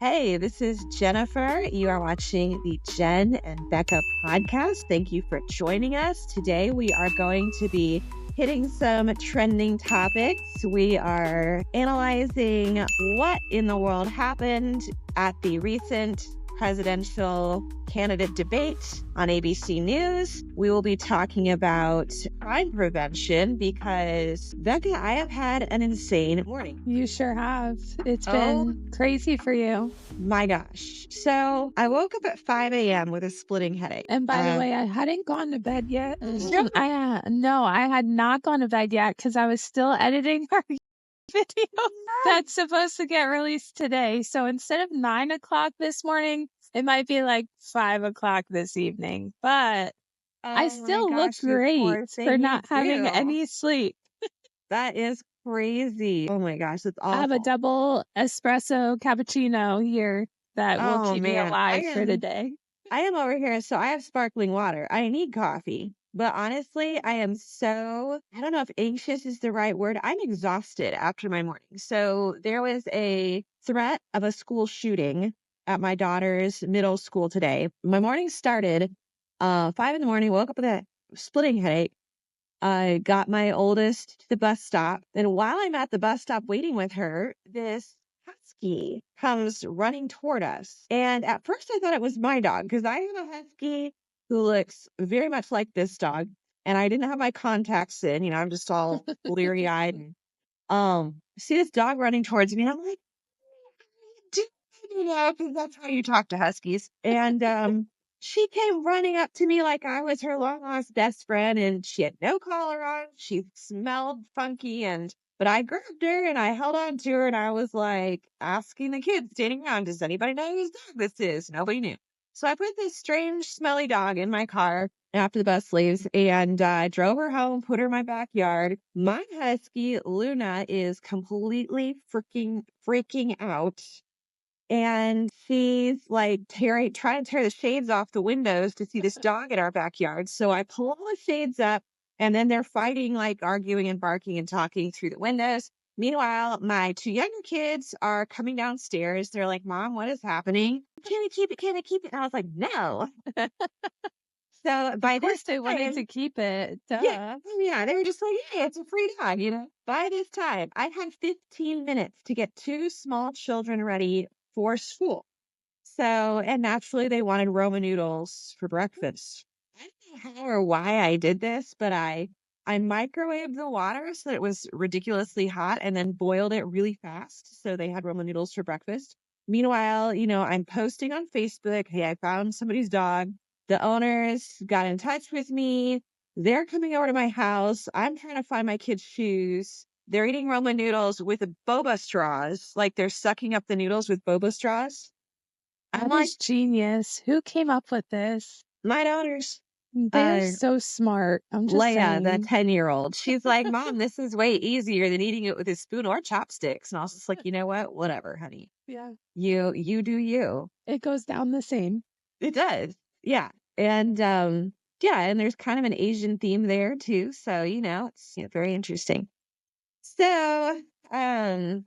Hey, this is Jennifer. You are watching the Jen and Becca podcast. Thank you for joining us. Today we are going to be hitting some trending topics. We are analyzing what in the world happened at the recent presidential candidate debate on ABC News. We will be talking about crime prevention because, Becca, I have had an insane morning. You sure have. It's been crazy for you. My gosh. So I woke up at 5 a.m. with a splitting headache. And by the way, I hadn't gone to bed yet. No. I had not gone to bed yet because I was still editing our video that's supposed to get released today. So instead of 9 o'clock this morning, it might be like 5 o'clock this evening. But I still look great for not having any sleep. That is crazy. Oh my gosh, that's awful. I have a double espresso cappuccino here that will keep me alive for today. I am over here, so I have sparkling water. I need coffee. But honestly, I am so, I don't know if anxious is the right word. I'm exhausted after my morning. So there was a threat of a school shooting at my daughter's middle school today. My morning started 5 in the morning, woke up with a splitting headache. I got my oldest to the bus stop. And while I'm at the bus stop waiting with her, this husky comes running toward us. And at first I thought it was my dog because I have a husky who looks very much like this dog. And I didn't have my contacts in, I'm just all bleary eyed. And see this dog running towards me. And I'm like, because that's how you talk to huskies. And she came running up to me like I was her long lost best friend, and she had no collar on. She smelled funky, but I grabbed her and I held on to her, and I was like asking the kids standing around, does anybody know whose dog this is? Nobody knew. So I put this strange, smelly dog in my car after the bus leaves, and I drove her home, put her in my backyard. My husky, Luna, is completely freaking out. And she's like trying to tear the shades off the windows to see this dog in our backyard. So I pull all the shades up, and then they're fighting, like arguing and barking and talking through the windows. Meanwhile, my two younger kids are coming downstairs. They're like, Mom, what is happening? Can I keep it? Can I keep it? And I was like, no. So by this they wanted to keep it. Duh. Yeah, they were just like, hey, it's a free dog, By this time, I had 15 minutes to get two small children ready for school. So, and naturally they wanted Roman noodles for breakfast. I don't know how or why I did this, but I microwaved the water so that it was ridiculously hot and then boiled it really fast. So they had Roman noodles for breakfast. Meanwhile, I'm posting on Facebook, hey, I found somebody's dog. The owners got in touch with me. They're coming over to my house. I'm trying to find my kids' shoes. They're eating Roman noodles with boba straws. Like they're sucking up the noodles with boba straws. That is genius. Who came up with this? My daughters. They're so smart. I'm just Leia, saying. the 10-year-old. She's like, Mom, this is way easier than eating it with a spoon or chopsticks. And I was just like, you know what? Whatever, honey. Yeah. You do you. It goes down the same. It does. Yeah. And and there's kind of an Asian theme there too. So, it's very interesting. So, anyway,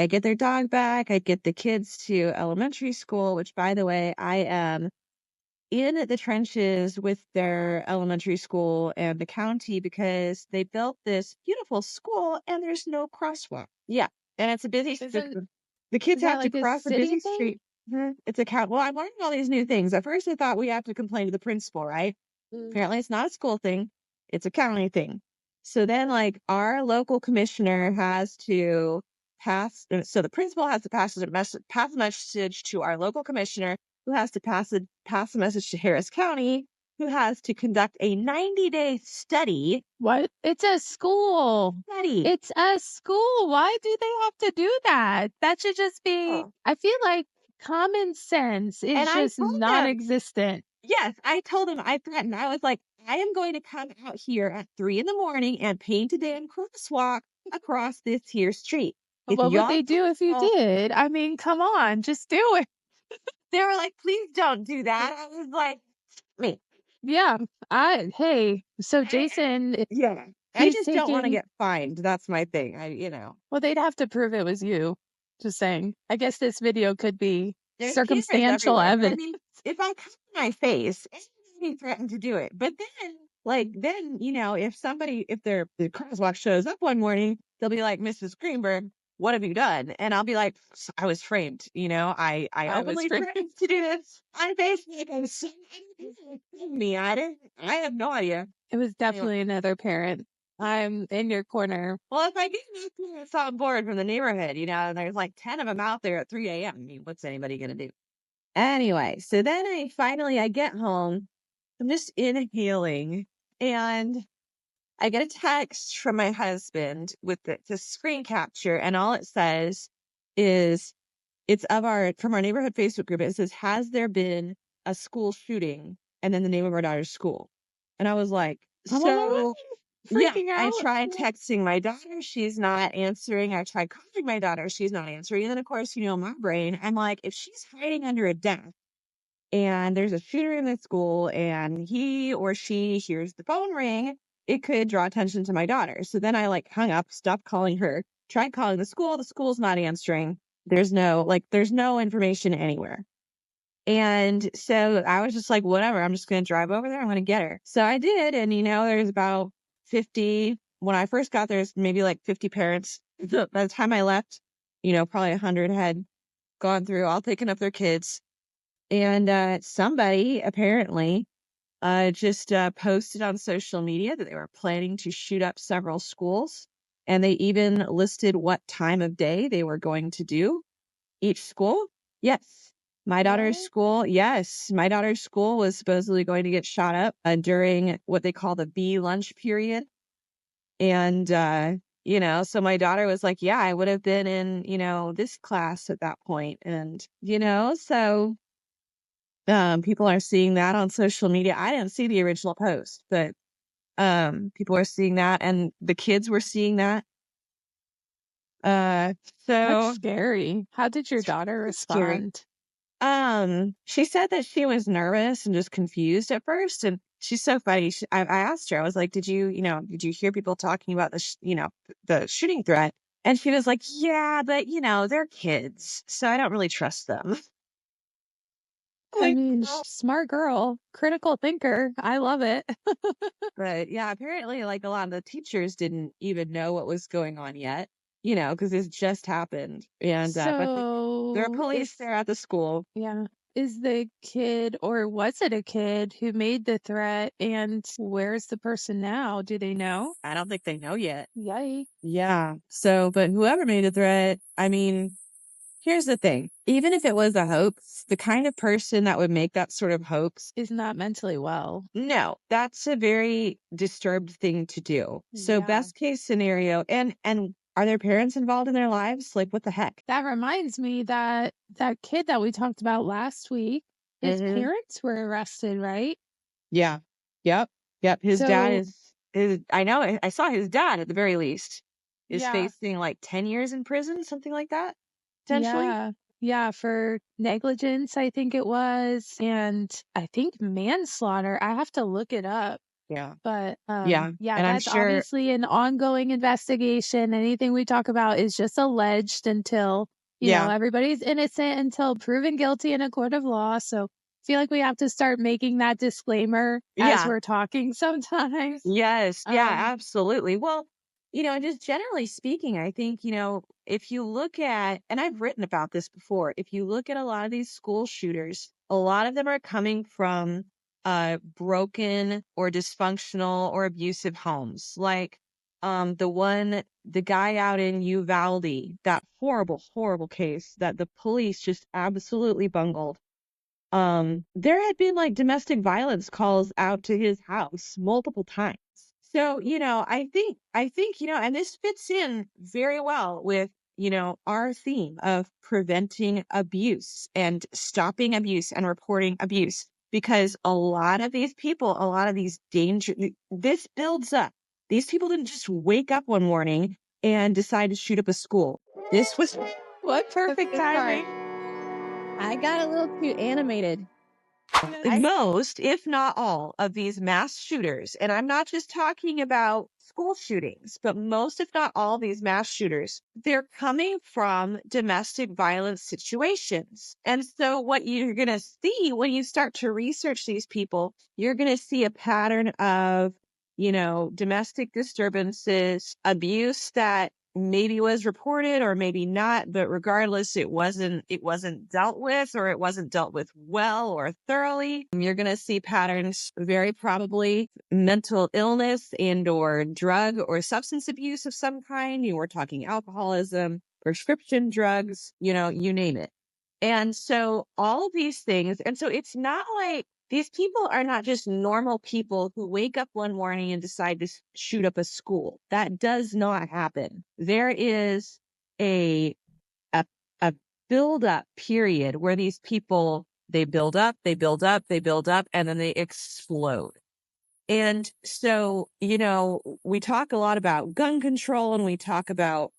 I get their dog back. I get the kids to elementary school, which, by the way, I am in the trenches with their elementary school and the county because they built this beautiful school and there's no crosswalk. Yeah. And it's a busy street. The kids have to cross a busy street. It's a count. Well, I'm learning all these new things. At first, I thought we have to complain to the principal, right? Apparently, it's not a school thing. It's a county thing. So then, our local commissioner has to pass. So the principal has to pass a message to our local commissioner, who has to pass a message to Harris County, who has to conduct a 90-day study. What? It's a school. Study. It's a school. Why do they have to do that? That should just be, I feel like common sense is just non-existent. Yes, I told him, I threatened. I was like, I am going to come out here at 3 a.m. and paint a damn crosswalk across this here street. What would they do if you did? I mean, come on, just do it. They were like, please don't do that. I was like, me. Yeah. So Jason. Yeah. I just don't want to get fined. That's my thing. Well, they'd have to prove it was you. Just saying. I guess this video could be There's cameras circumstantial everywhere. But I evidence. mean, if I cover my face, anybody threatened to do it. But then, if the crosswalk shows up one morning, they'll be like, Mrs. Greenberg, what have you done? And I'll be like, I was framed. I I was openly framed. threatened to do this on Facebook. And so me, I have no idea. It was Anyway. definitely another parent. I'm in your corner. Well, if I get enough parents on board from the neighborhood, and there's like 10 of them out there at 3 a.m., I mean, what's anybody going to do? Anyway, so then I get home. I'm just inhaling, and I get a text from my husband with the screen capture, and all it says is it's from our neighborhood Facebook group. It says, "Has there been a school shooting?" And then the name of our daughter's school. And I was like, so yeah, Freaking I out. tried texting my daughter. She's not answering. I tried calling my daughter. She's not answering. And then, of course, my brain, I'm like, if she's hiding under a desk and there's a shooter in the school and he or she hears the phone ring, it could draw attention to my daughter. So then I hung up, stopped calling her, tried calling the school. The school's not answering. There's no information anywhere. And so I was just like, whatever, I'm just going to drive over there. I'm going to get her. So I did. And, there's about 50. When I first got there, there's maybe like 50 parents. By the time I left, probably 100 had gone through, all taken up their kids. And somebody apparently just posted on social media that they were planning to shoot up several schools. And they even listed what time of day they were going to do each school. Yes. My daughter's school was supposedly going to get shot up during what they call the B lunch period. And, so my daughter was like, yeah, I would have been in, this class at that point. And, so people are seeing that on social media. I didn't see the original post, but people are seeing that, and the kids were seeing that. So That's scary. How did your daughter scary. respond? She said that she was nervous and just confused at first, and she's so funny. I asked her, I was like, did you hear people talking about the shooting threat? And she was like, yeah, but they're kids, so I don't really trust them. I mean, smart girl, critical thinker. I love it. But yeah, apparently a lot of the teachers didn't even know what was going on yet, because this just happened. And but there are police there at the school. Yeah. Is the kid, or was it a kid who made the threat, and where's the person now? Do they know? I don't think they know yet. Yikes. Yeah. So, but whoever made the threat, I mean, here's the thing. Even if it was a hoax, the kind of person that would make that sort of hoax is not mentally well. No, that's a very disturbed thing to do. So Yeah. best case scenario, and are their parents involved in their lives? Like, what the heck? That reminds me that kid that we talked about last week, his parents were arrested, right? Yeah. Yep. His dad I know, I saw his dad at the very least is facing 10 years in prison, something like that, potentially. Yeah, for negligence, I think it was, and I think manslaughter. I have to look it up. Yeah. But Yeah. And that's obviously an ongoing investigation. Anything we talk about is just alleged until, everybody's innocent until proven guilty in a court of law. So I feel like we have to start making that disclaimer as we're talking sometimes. Yes. Yeah, absolutely. Well, just generally speaking, I think, if you look at, and I've written about this before, if you look at a lot of these school shooters, a lot of them are coming from broken or dysfunctional or abusive homes. Like the guy out in Uvalde, that horrible, horrible case that the police just absolutely bungled. There had been domestic violence calls out to his house multiple times. So, I think, and this fits in very well with, our theme of preventing abuse and stopping abuse and reporting abuse, because a lot of these people, a lot of these this builds up. These people didn't just wake up one morning and decide to shoot up a school. This was what perfect timing. I got a little too animated. Yes. Most, if not all, of these mass shooters, and I'm not just talking about school shootings, but most, if not all, these mass shooters, they're coming from domestic violence situations. And so, what you're going to see when you start to research these people, you're going to see a pattern of, domestic disturbances, abuse that maybe was reported or maybe not, but regardless, it wasn't dealt with, or it wasn't dealt with well or thoroughly. You're going to see patterns, very probably mental illness and or drug or substance abuse of some kind. You were talking alcoholism, prescription drugs, you name it. And so all of these things, and so it's not like these people are not just normal people who wake up one morning and decide to shoot up a school. That does not happen. There is a a, a build up period where these people, they build up, they build up, they build up, and then they explode. And so, we talk a lot about gun control, and we talk about,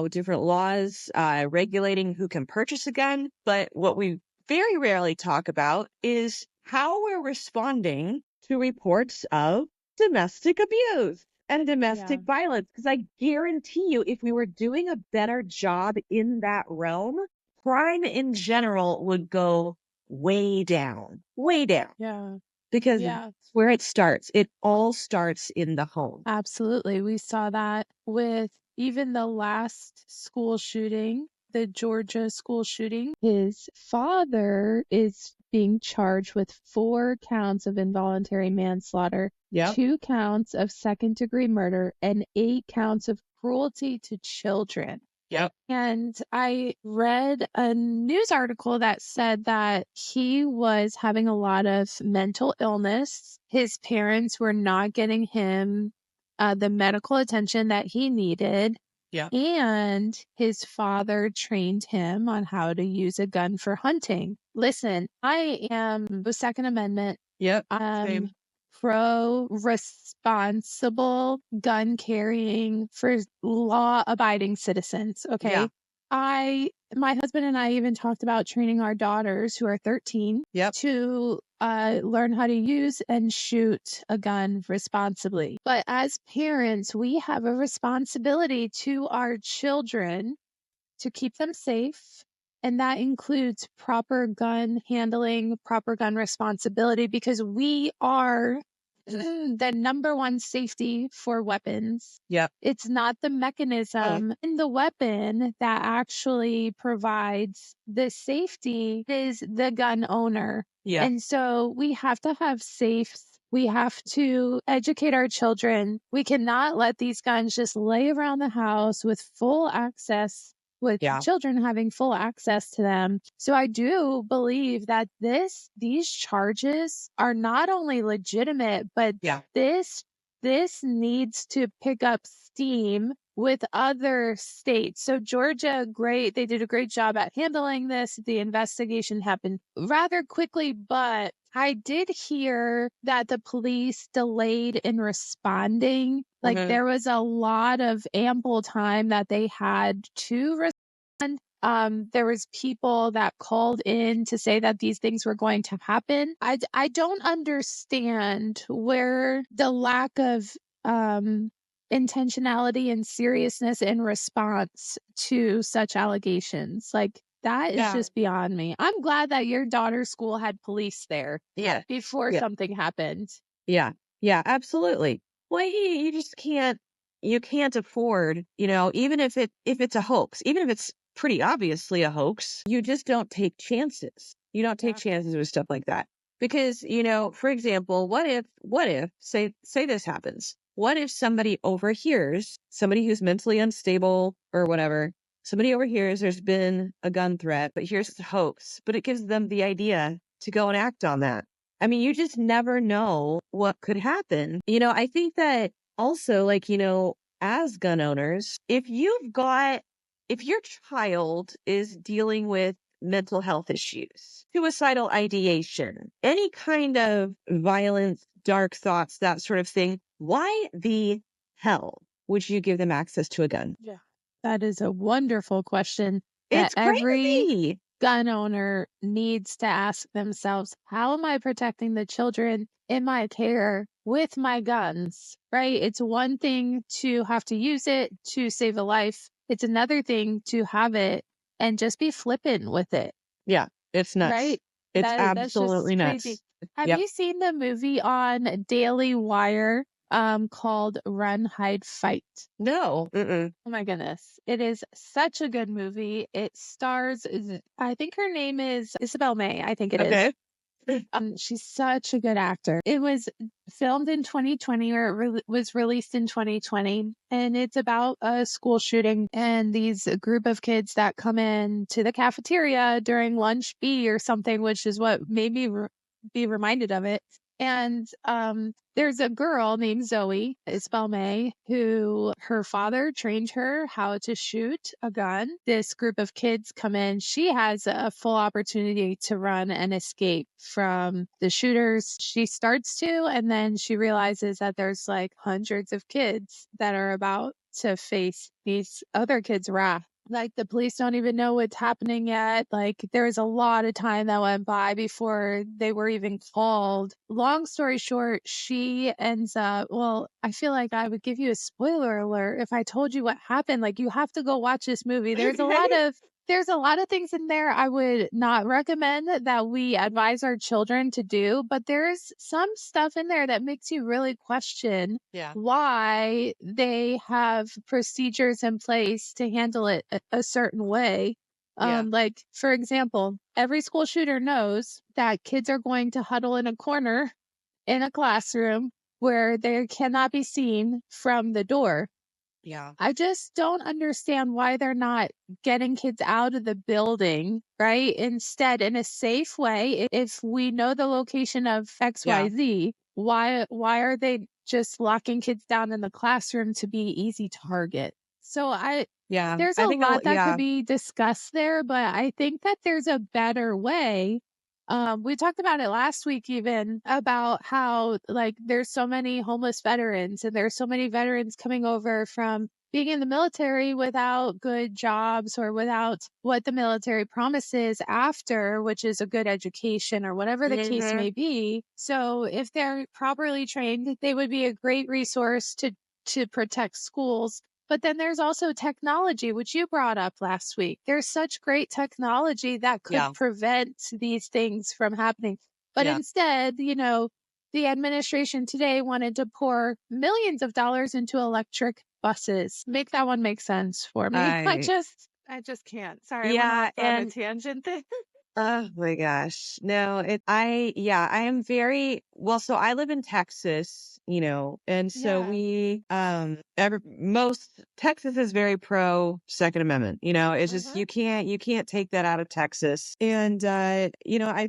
different laws regulating who can purchase a gun. But what we very rarely talk about is how we're responding to reports of domestic abuse and domestic violence. Because I guarantee you, if we were doing a better job in that realm, crime in general would go way down, way down. Yeah. Because Yeah. where it starts, it all starts in the home. Absolutely. We saw that with even the last school shooting, the Georgia school shooting. His father is being charged with 4 counts of involuntary manslaughter, Yep. 2 counts of second-degree murder, and 8 counts of cruelty to children. Yep. And I read a news article that said that he was having a lot of mental illness. His parents were not getting him the medical attention that he needed. Yep. And his father trained him on how to use a gun for hunting. Listen, I am the Second Amendment. Yep. Same. Pro responsible gun carrying for law abiding citizens. Okay. Yeah. My husband and I even talked about training our daughters who are 13 Yep. to learn how to use and shoot a gun responsibly. But as parents, we have a responsibility to our children to keep them safe. And that includes proper gun handling, proper gun responsibility, because we are the number one safety for weapons. Yep. It's not the mechanism in the weapon that actually provides the safety, it is the gun owner. Yeah. And so we have to have safes. We have to educate our children. We cannot let these guns just lay around the house with full access, with children having full access to them. So I do believe that these charges are not only legitimate, but this needs to pick up steam with other states. So Georgia, great. They did a great job at handling this. The investigation happened rather quickly, but I did hear that the police delayed in responding. Like there was a lot of ample time that they had to respond. There was people that called in to say that these things were going to happen. I don't understand where the lack of intentionality and seriousness in response to such allegations. Like that is just beyond me. I'm glad that your daughter's school had police there before something happened. Yeah. Yeah, absolutely. Well, you just can't afford, even if it's a hoax, even if it's pretty obviously a hoax, you just don't take chances. You don't take chances with stuff like that. Because, for example, what if say this happens? What if somebody overhears, somebody who's mentally unstable or whatever, somebody overhears there's been a gun threat, but here's the hoax, but it gives them the idea to go and act on that. I mean, you just never know what could happen. I think that also, like, as gun owners, if your child is dealing with mental health issues, suicidal ideation, any kind of violence, dark thoughts, that sort of thing, why the hell would you give them access to a gun? Yeah. That is a wonderful question that It's crazy. gun owner needs to ask themselves, how am I protecting the children in my care with my guns, right? It's one thing to have to use it to save a life. It's another thing to have it and just be flippant with it, Yeah, it's nuts. right? It's That's just absolutely crazy. nuts. Have Yep. you seen the movie on Daily Wire called Run, Hide, Fight? No. Mm-mm. Oh my goodness. It is such a good movie. It stars, I think her name is Isabel May. I think it is. Okay. She's such a good actor. It was filmed in 2020 or was released in 2020. And it's about a school shooting and these group of kids that come in to the cafeteria during lunch B or something, which is what made me be reminded of it. And there's a girl named Zoe Isabel May who her father trained her how to shoot a gun. This group of kids come in. She has a full opportunity to run and escape from the shooters. She starts to, and then she realizes that there's like hundreds of kids that are about to face these other kids' wrath. Like the police don't even know what's happening yet. Like there was a lot of time that went by before they were even called. Long story short, she ends up, well, I feel like I would give you a spoiler alert if I told you what happened. Like you have to go watch this movie. Okay. There's a lot of things in there I would not recommend that we advise our children to do, but there's some stuff in there that makes you really question Yeah. why they have procedures in place to handle it a certain way. Yeah. Like, for example, every school shooter knows that kids are going to huddle in a corner in a classroom where they cannot be seen from the door. Yeah. I just don't understand why they're not getting kids out of the building, right? Instead, in a safe way, if we know the location of Yeah. XYZ, why are they just locking kids down in the classroom to be easy target? So Yeah. there's I a think lot that could yeah. be discussed there, but I think that there's a better way. We talked about it last week, even about how like there's so many homeless veterans and there's so many veterans coming over from being in the military without good jobs or without what the military promises after, which is a good education or whatever the case Hmm. may be. So if they're properly trained, they would be a great resource to protect schools. But then there's also technology, which you brought up last week. There's such great technology that could Yeah. prevent these things from happening. But Yeah. instead, the administration today wanted to pour millions of dollars into electric buses. Make that one make sense for me. I I just can't. Sorry, I went yeah, off on a and tangent there. oh my gosh. No, I am very well, so I live in Texas, and so Yeah. we most Texas is very pro Second Amendment. It's just Hmm. you can't take that out of Texas. And I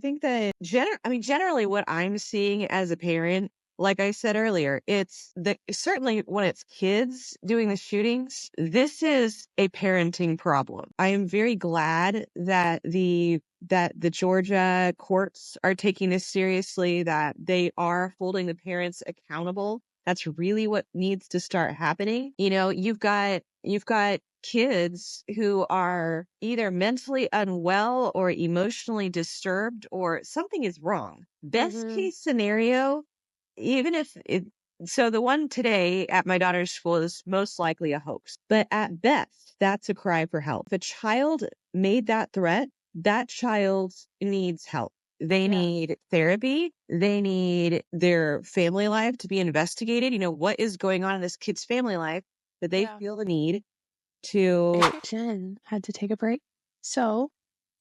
think that generally what I'm seeing as a parent, like I said earlier, it's certainly when it's kids doing the shootings, this is a parenting problem. I am very glad that the Georgia courts are taking this seriously, that they are holding the parents accountable. That's really what needs to start happening. You've got kids who are either mentally unwell or emotionally disturbed or something is wrong. Best Hmm. case scenario, even if it, so the one today at my daughter's school is most likely a hoax, but at best, that's a cry for help. If a child made that threat, that child needs help. They Yeah. need therapy. They need their family life to be investigated. What is going on in this kid's family life that they Yeah. feel the need to. Jen had to take a break. So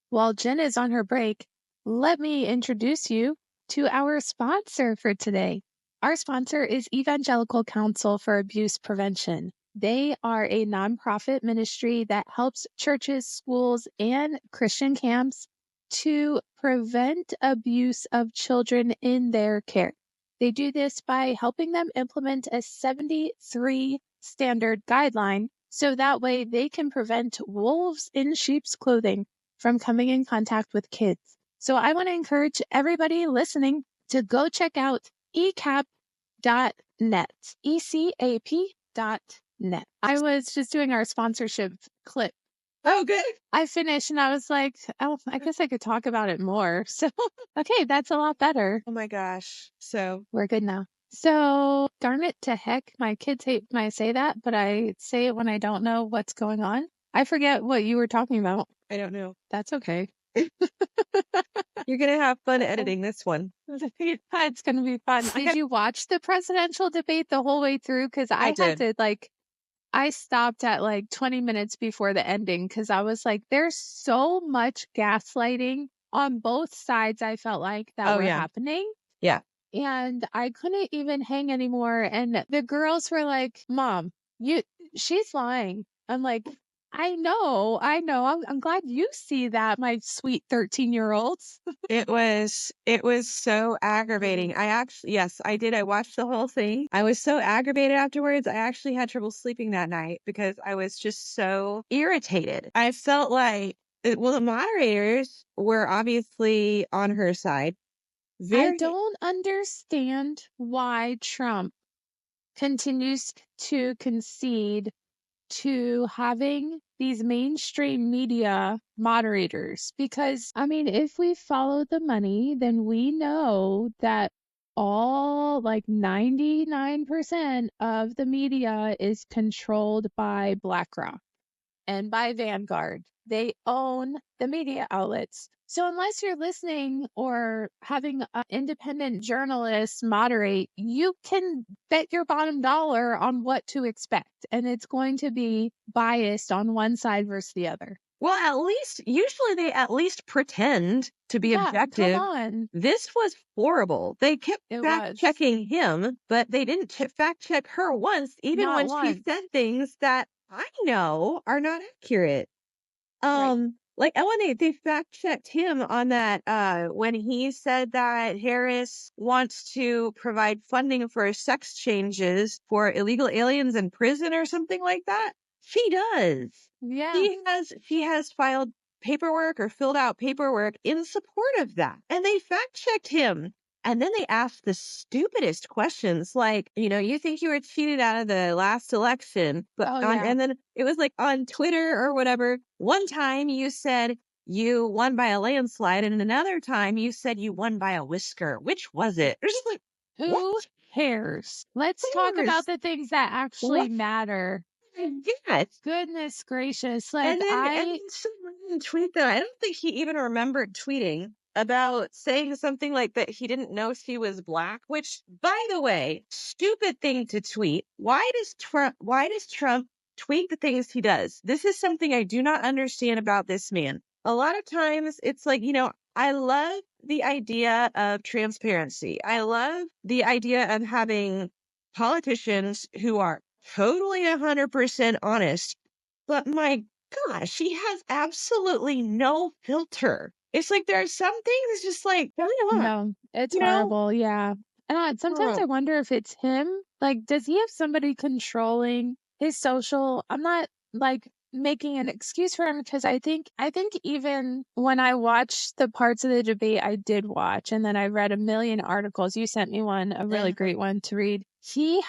while Jen is on her break, let me introduce you to our sponsor for today. Our sponsor is Evangelical Council for Abuse Prevention. They are a nonprofit ministry that helps churches, schools, and Christian camps to prevent abuse of children in their care. They do this by helping them implement a 73 standard guideline so that way they can prevent wolves in sheep's clothing from coming in contact with kids. So I want to encourage everybody listening to go check out ecap.net, ECAP.net. I was just doing our sponsorship clip Oh, good. I finished and I was like, oh, I guess I could talk about it more. So, okay, that's a lot better. Oh my gosh. So We're good now. So, darn it to heck, my kids hate when I say that, but I say it when I don't know what's going on. I forget what you were talking about. I don't know. That's okay. You're gonna have fun editing this one. It's going to be fun. Did you watch the presidential debate the whole way through? Because I I had did. to, I stopped at 20 minutes before the ending because I was like, there's so much gaslighting on both sides, I felt like that Oh were yeah. happening. Yeah. And I couldn't even hang anymore. And the girls were like, Mom, she's lying. I'm like, I know. I'm glad you see that, my sweet 13-year-olds. It was so aggravating. I actually, yes, I did. I watched the whole thing. I was so aggravated afterwards. I actually had trouble sleeping that night because I was just so irritated. I felt like, well, the moderators were obviously on her side. I Very, don't understand why Trump continues to concede to having these mainstream media moderators because, I mean, if we follow the money, then we know that all 99% of the media is controlled by BlackRock and by Vanguard. They own the media outlets. So unless you're listening or having an independent journalist moderate, you can bet your bottom dollar on what to expect. And it's going to be biased on one side versus the other. well, at least, usually they at least pretend to be Yeah, come objective. on. This was horrible. They kept It fact was. checking him, but they didn't fact check her once, even Not when she once. said things that I know are not accurate. Right. Like, oh, and they fact checked him on that, when he said that Harris wants to provide funding for sex changes for illegal aliens in prison or something like that. She does. Yeah. She has filed paperwork or filled out paperwork in support of that. And they fact checked him. And then they asked the stupidest questions like, you think you were cheated out of the last election, but Oh, yeah. and then it was like on Twitter or whatever. One time you said you won by a landslide, and another time you said you won by a whisker. Which was it? It's just like, Who what cares? Let's talk about cares? the things that actually What? matter. Yes. Goodness gracious. And then some random tweet that I don't think he even remembered tweeting about saying something like that he didn't know she was black, which, by the way, stupid thing to tweet. Why does Trump tweet the things he does? This is something I do not understand about this man. A lot of times it's like, I love the idea of transparency. I love the idea of having politicians who are totally 100% honest. But my gosh, she has absolutely no filter. It's like there are some things just like, why not? No, it's You know? horrible. Yeah. And sometimes I Oh, wonder if it's him. Like, does he have somebody controlling his social? I'm not making an excuse for him because I think even when I watched the parts of the debate I did watch, and then I read a million articles. You sent me one, a really great one to read. He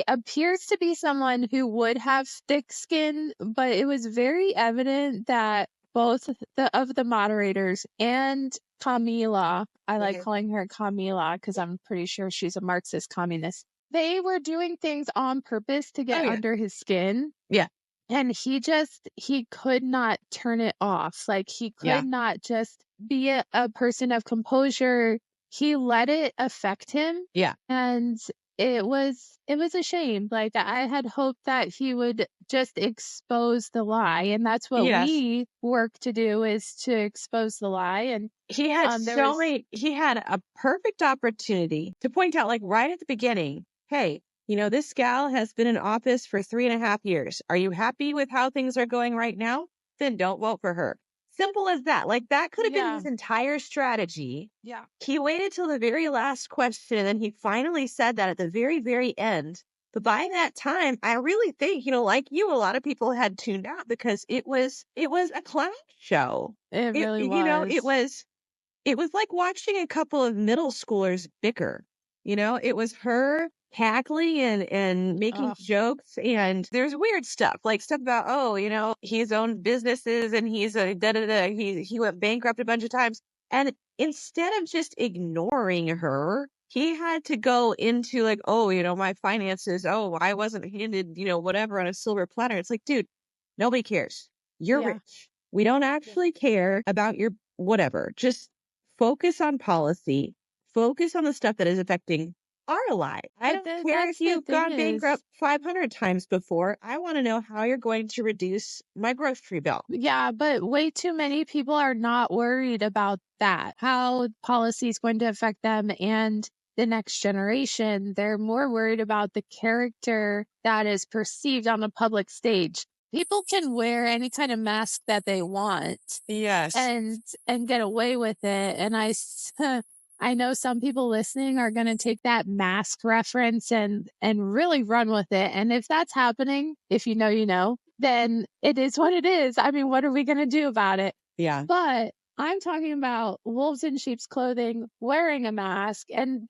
appears to be someone who would have thick skin, but it was very evident that both of the moderators and Camila, I like Mhm. calling her Camila because I'm pretty sure she's a Marxist communist. They were doing things on purpose to Oh get yeah. under his skin. Yeah. And he could not turn it off. Like he Yeah. could not just be a person of composure. He let it affect him. Yeah. And it was a shame. Like I had hoped that he would just expose the lie. And that's what Yes. we work to do, is to expose the lie. And there was He had a perfect opportunity to point out, like right at the beginning, hey, this gal has been in office for 3.5 years. Are you happy with how things are going right now? Then don't vote for her. Simple as that. Like that could have been yeah, his entire strategy. yeah. He waited till the very last question and then he finally said that at the very, very end. But by that time, I really think, like you, a lot of people had tuned out because it was a clown show. It It really you know, was. it was like watching a couple of middle schoolers bicker. It was her cackling and making Ugh. jokes. And there's weird stuff, like stuff about, oh, he's owned businesses and he's a da da da. He went bankrupt a bunch of times. And instead of just ignoring her, he had to go into like, oh, my finances. Oh, I wasn't handed, whatever on a silver platter. It's like, dude, nobody cares. You're Yeah. rich. We don't actually care about your whatever. Just focus on policy, focus on the stuff that is affecting our life. I But don't then care if that's the you've thing gone is, bankrupt 500 times before. I want to know how you're going to reduce my grocery bill. yeah, but way too many people are not worried about that, how policy is going to affect them and the next generation. They're more worried about the character that is perceived on the public stage. People can wear any kind of mask that they want Yes. and get away with it. And I know some people listening are going to take that mask reference and really run with it. And if that's happening, if you know, you know, then it is what it is. I mean, what are we going to do about it? Yeah. But I'm talking about wolves in sheep's clothing, wearing a mask and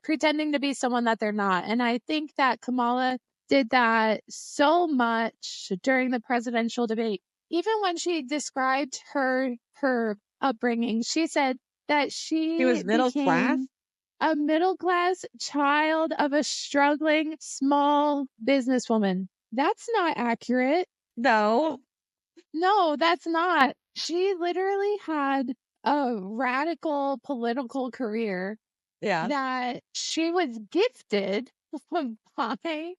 pretending to be someone that they're not. And I think that Kamala did that so much during the presidential debate. Even when she described her upbringing, she said that She she was middle class? became a middle class child of a struggling small businesswoman. That's not accurate. No. No, that's not. She literally had a radical political career Yeah. that she was gifted by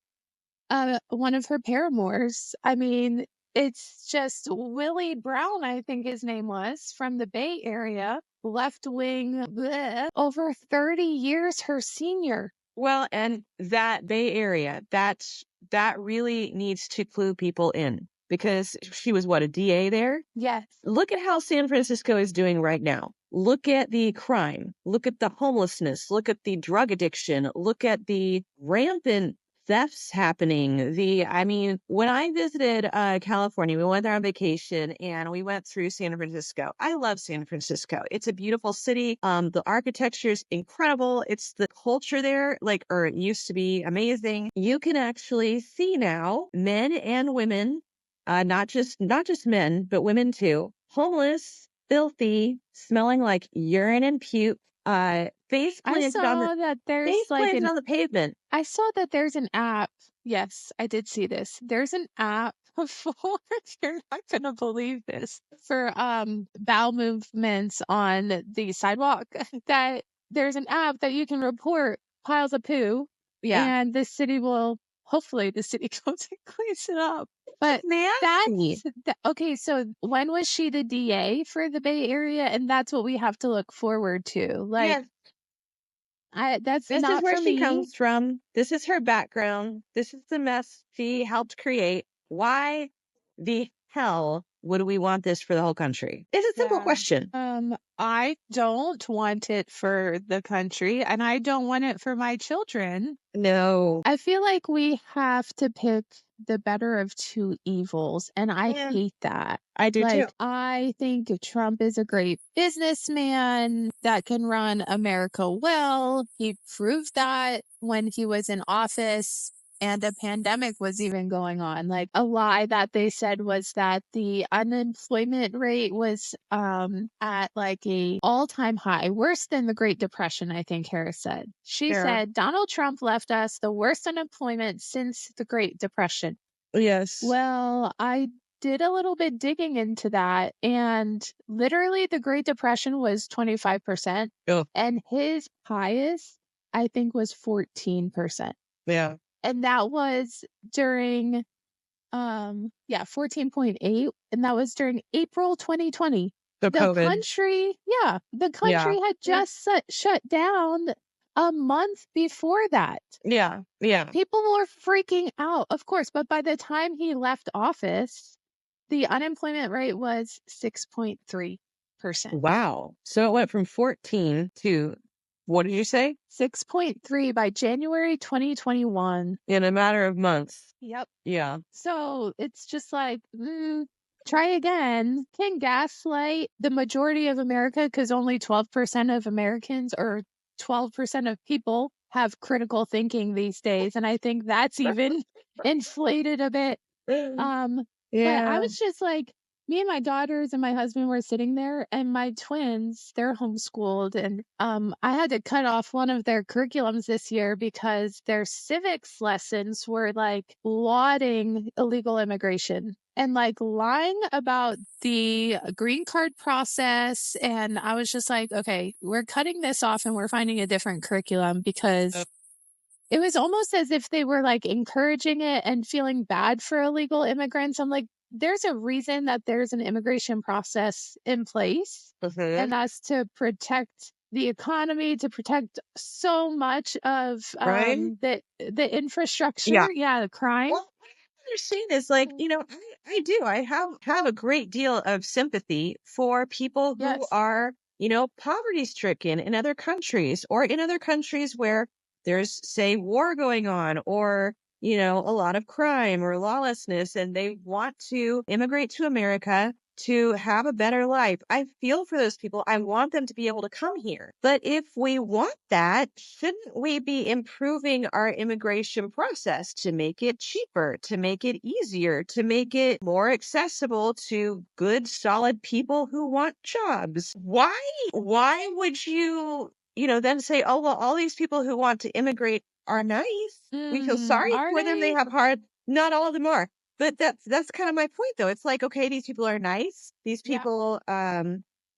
one of her paramours. I mean, it's just Willie Brown, I think his name was, from the Bay Area, left wing, over 30 years her senior. Well, and that Bay Area, that really needs to clue people in because she was what, a DA there? Yes. Look at how San Francisco is doing right now. Look at the crime. Look at the homelessness. Look at the drug addiction. Look at the rampant thefts happening. I mean, when I visited California, we went there on vacation and we went through San Francisco. I love San Francisco. It's a beautiful city. The architecture is incredible. It's the culture there, or it used to be amazing. You can actually see now men and women, not just men, but women too. Homeless, filthy, smelling like urine and puke. Face I planted on the saw that there's face like planted an on the pavement. I saw that there's an app. Yes, I did see this. There's an app for you're not gonna believe this for bowel movements on the sidewalk. That there's an app that you can report piles of poo, Yeah, and hopefully the city goes and cleans it up. But nasty. okay. So when was she the DA for the Bay Area? And that's what we have to look forward to. Like Yes, that's this is not where for she me. comes from. This is her background. This is the mess she helped create. Why the hell would we want this for the whole country? It's a simple Yeah. question. I don't want it for the country and I don't want it for my children. No. I feel like we have to pick the better of two evils, and I Yeah, hate that. I do too. Like, I think Trump is a great businessman that can run America well. He proved that when he was in office and a pandemic was even going on. Like, a lie that they said was that the unemployment rate was at like a all-time high, worse than the Great Depression, I think Harris said. She Yeah. said Donald Trump left us the worst unemployment since the Great Depression. Yes. Well, I did a little bit digging into that, and literally the Great Depression was 25%, Oh, and his highest, I think, was 14%. yeah. And that was during 14.8, and that was during April 2020. So The COVID. country, yeah, the Yeah. country had just shut down a month before that. Yeah. Yeah. People were freaking out, of course, but by the time he left office, the unemployment rate was 6.3%. Wow. So it went from 14 to, what did you say? 6.3 by January 2021. In a matter of months. Yep. Yeah. So it's just like, try again. Can gaslight the majority of America because only 12% of Americans or 12% of people have critical thinking these days. And I think that's even inflated a bit. But I Yeah. was just like, me and my daughters and my husband were sitting there, and my twins, they're homeschooled, and I had to cut off one of their curriculums this year because their civics lessons were like lauding illegal immigration and like lying about the green card process. And I was just like, okay, we're cutting this off and we're finding a different curriculum because it was almost as if they were like encouraging it and feeling bad for illegal immigrants. I'm like, there's a reason that there's an immigration process in place, and that's to protect the economy, to protect so much of Right? the infrastructure. Yeah. Yeah, the crime. Well, what I understand is like, I do. I have a great deal of sympathy for people who Yes. are, poverty stricken in other countries or in other countries where there's, say, war going on or, a lot of crime or lawlessness, and they want to immigrate to America to have a better life. I feel for those people. I want them to be able to come here. But if we want that, shouldn't we be improving our immigration process to make it cheaper, to make it easier, to make it more accessible to good, solid people who want jobs? Why would you then say, oh, well, all these people who want to immigrate are nice. We feel sorry Are for them. They they? have hard, not all of them are. But that's kind of my point, though. It's like, okay, these people are nice. These Yeah. people,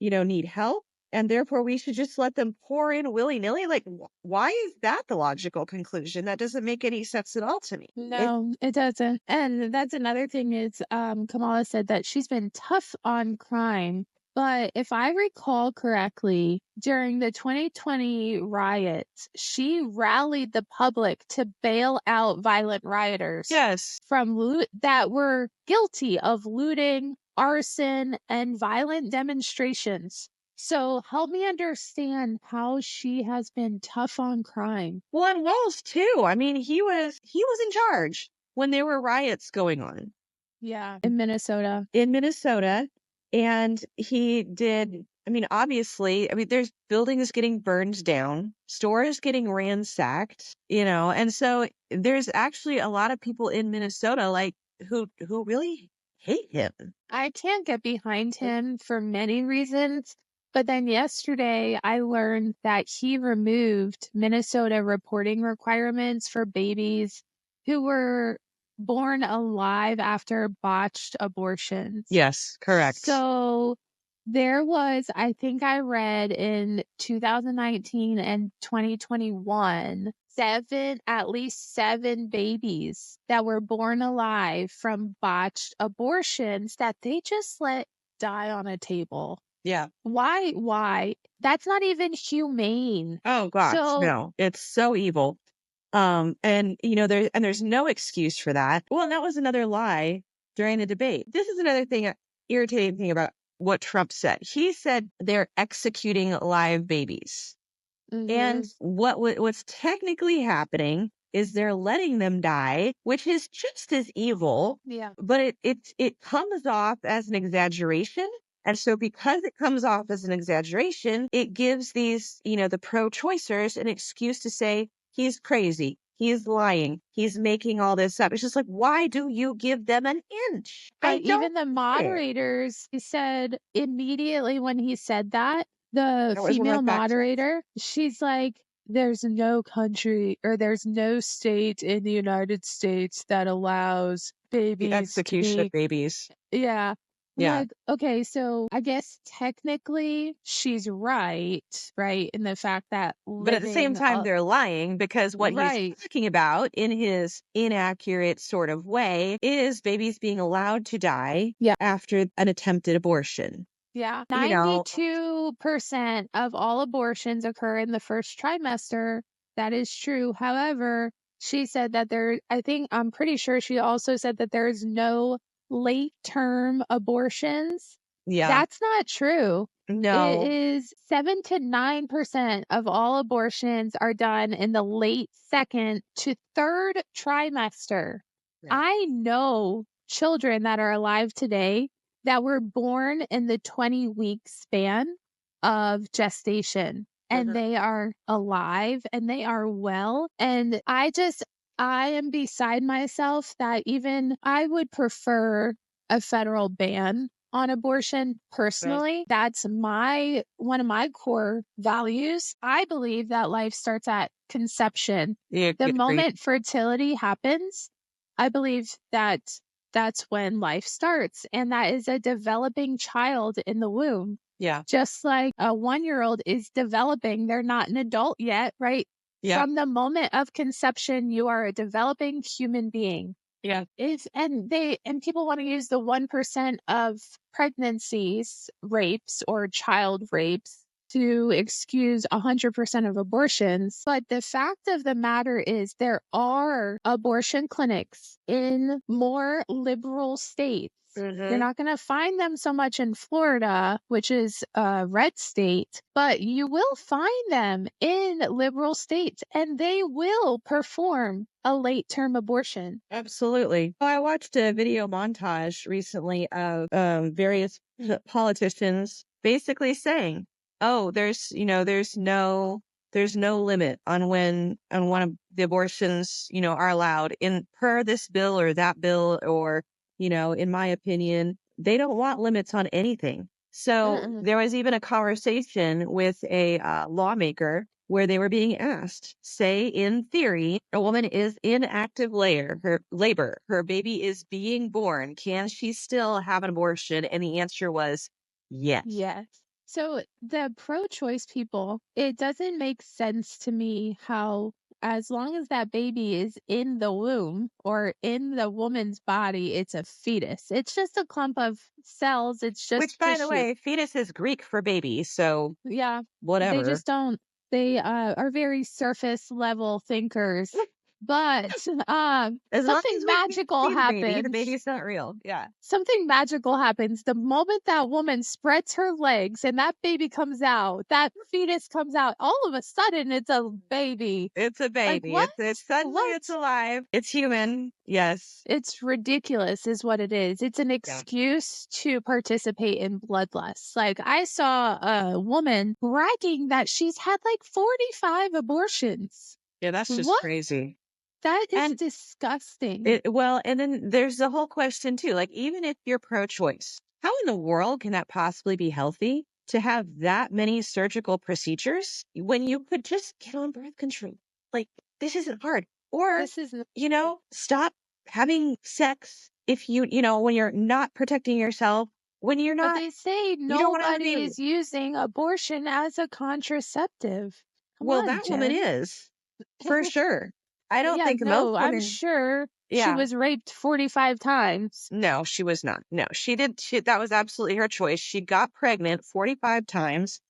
need help, and therefore we should just let them pour in willy nilly. Like, why is that the logical conclusion? That doesn't make any sense at all to me. No, it doesn't. And that's another thing is Kamala said that she's been tough on crime. But if I recall correctly, during the 2020 riots, she rallied the public to bail out violent rioters Yes. from loot that were guilty of looting, arson, and violent demonstrations. So help me understand how she has been tough on crime. Well, and Walls too. I mean, he was in charge when there were riots going on Yeah, in Minnesota. in Minnesota, and he did. I mean, obviously, there's buildings getting burned down, stores getting ransacked, and so there's actually a lot of people in Minnesota like who really hate him. I can't get behind him for many reasons, but then yesterday I learned that he removed Minnesota reporting requirements for babies who were born alive after botched abortions. Yes, correct. So there was, I think I read in 2019 and 2021, at least seven babies that were born alive from botched abortions that they just let die on a table. Yeah. Why? Why? That's not even humane. Oh gosh, So, no. It's so evil. And there's no excuse for that. Well, and that was another lie during the debate. This is another thing, irritating thing about what Trump said. He said they're executing live babies. And mhm, what's technically happening is they're letting them die, which is just as evil, yeah. but it comes off as an exaggeration. And so because it comes off as an exaggeration, it gives these, the pro-choicers an excuse to say he's crazy, he's lying, he's making all this up. It's just like, why do you give them an inch? I But don't even the get it. moderators, he said immediately when he said that, the That was one of female my fact checks. moderator, she's like, there's no country or there's no state in the United States that allows The babies to execution of be. babies. Yeah. I'm Yeah. like, okay, so I guess technically she's right, in the fact that But at the same living, time, they're lying because what he's right. talking about in his inaccurate sort of way is babies being allowed to die Yeah. after an attempted abortion. Yeah. You know, 92% of all abortions occur in the first trimester. That is true. However, she said that I'm pretty sure she also said that there's no late term abortions. yeah, That's not true. It no, is 7 to 9% of all abortions are done in the late second to third trimester. yeah. I know children that are alive today that were born in the 20-week span of gestation. and they are alive and they are well. And I am beside myself that even I would prefer a federal ban on abortion personally. That's one of my core values. I believe that life starts at conception. Yeah, The agreed. moment fertility happens, I believe that that's when life starts, and that is a developing child in the womb. Yeah. Just like a 1-year-old is developing, they're not an adult yet, right? Yeah. From the moment of conception, you are a developing human being. Yeah. And people want to use the 1% of pregnancies, rapes, or child rapes to excuse 100% of abortions. But the fact of the matter is there are abortion clinics in more liberal states. You're not going to find them so much in Florida, which is a red state, but you will find them in liberal states, and they will perform a late-term abortion. Absolutely. I watched a video montage recently of various politicians basically saying, "Oh, there's no limit on when one of the abortions, are allowed in per this bill or that bill, or in my opinion, they don't want limits on anything." So there was even a conversation with a lawmaker where they were being asked, say, in theory, a woman is in active labor, her baby is being born. Can she still have an abortion? And the answer was yes. Yes. So the pro-choice people, it doesn't make sense to me how, as long as that baby is in the womb or in the woman's body, it's a fetus. It's just a clump of cells. It's just Which, by the tissue. way, fetus is Greek for baby, so Yeah. They whatever. just don't, they are very surface level thinkers. But As long something as we can magical see the happens. baby's not real. Yeah. Something magical happens the moment that woman spreads her legs and that baby comes out, that fetus comes out. All of a sudden, it's a baby. It's a Like, baby. what? It's suddenly it's What? alive. It's human. Yes. It's ridiculous, is what it is. It's an Yeah. excuse to participate in bloodlust. Like, I saw a woman bragging that she's had like 45 abortions. Yeah, that's just What? crazy. That is And disgusting. well, and then there's the whole question too. Like, even if you're pro-choice, how in the world can that possibly be healthy to have that many surgical procedures when you could just get on birth control? Like, this isn't hard. Or, This is stop having sex if when you're not protecting yourself, when you're But not, they say you don't want to have a nobody baby. is using abortion as a contraceptive. Come Well, on, that woman Jen. is, for sure. I don't Yeah, think most no, I'm women, sure she yeah. was raped 45 times. No, she was not. No, that was absolutely her choice. She got pregnant 45 times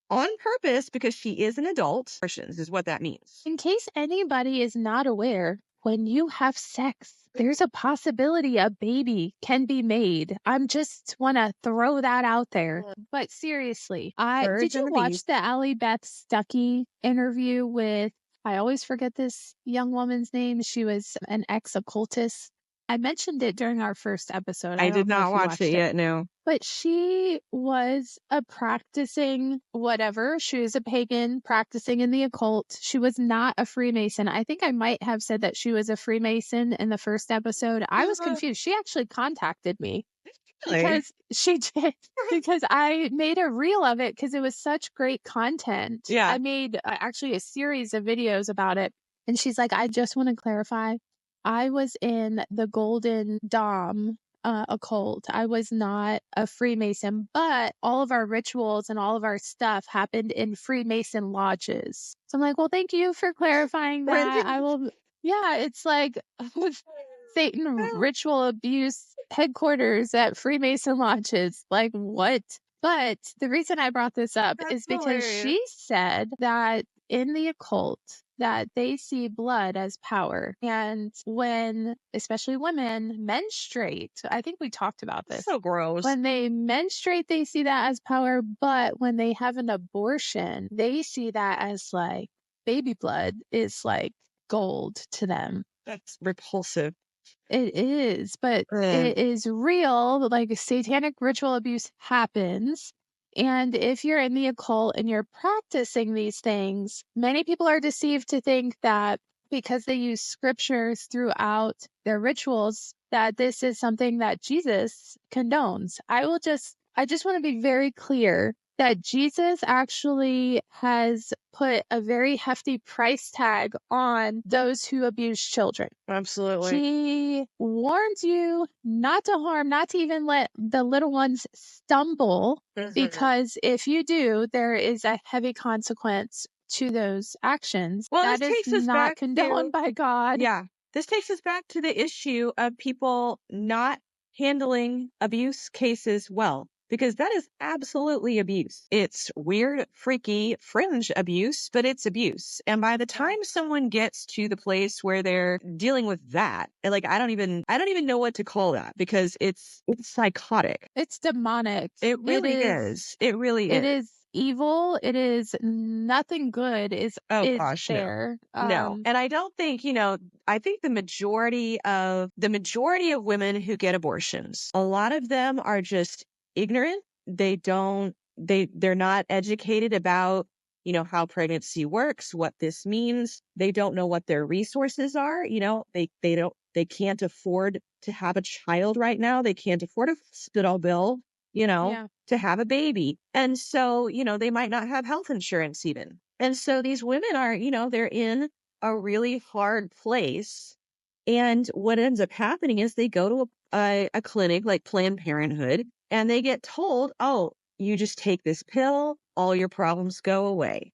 on purpose because she is an adult. Abortions is what that means. In case anybody is not aware, when you have sex, there's a possibility a baby can be made. I'm just want to throw that out there. But seriously, Birds did you and the watch bees. the Allie Beth Stuckey interview with, I always forget this young woman's name. She was an ex-occultist. I mentioned it during our first episode. I I did don't know not if you watch watched it it. yet, no. But she was a practicing whatever. She was a pagan practicing in the occult. She was not a Freemason. I think I might have said that she was a Freemason in the first episode. I was confused. She actually contacted me Really? because she did, because I made a reel of it because it was such great content. Yeah. I made actually a series of videos about it. And she's like, I just want to clarify. I was in the Golden Dom occult. I was not a Freemason, but all of our rituals and all of our stuff happened in Freemason lodges. So I'm like, well, thank you for clarifying that. I will, yeah, it's like Satan ritual abuse headquarters at Freemason lodges. Like, what? But the reason I brought this up That's is because hilarious. she said that in the occult, that they see blood as power. And when, especially women, menstruate, I think we talked about this. So gross. When they menstruate, they see that as power. But when they have an abortion, they see that as like baby blood is like gold to them. That's repulsive. It is, but it is real. Like satanic ritual abuse happens. And if you're in the occult and you're practicing these things, many people are deceived to think that because they use scriptures throughout their rituals, that this is something that Jesus condones. I just want to be very clear that Jesus actually has put a very hefty price tag on those who abuse children. Absolutely. He warns you not to harm, not to even let the little ones stumble, because if you do, there is a heavy consequence to those actions. Well, That this is takes us not back condoned by God. yeah, this takes us back to the issue of people not handling abuse cases well, because that is absolutely abuse. It's weird, freaky, fringe abuse, but it's abuse. And by the time someone gets to the place where they're dealing with that, like I don't even know what to call that, because it's psychotic. It's demonic. It really is. It really It is. is evil. It is nothing good Oh is gosh, no. there. No. And I don't think, I think the majority of women who get abortions, a lot of them are just ignorant. They're not educated about, how pregnancy works, what this means. They don't know what their resources are. They can't afford to have a child right now. They can't afford a hospital bill, Yeah. to have a baby. And so, they might not have health insurance even. And so these women are, they're in a really hard place. And what ends up happening is they go to a clinic like Planned Parenthood, and they get told, oh, you just take this pill, all your problems go away.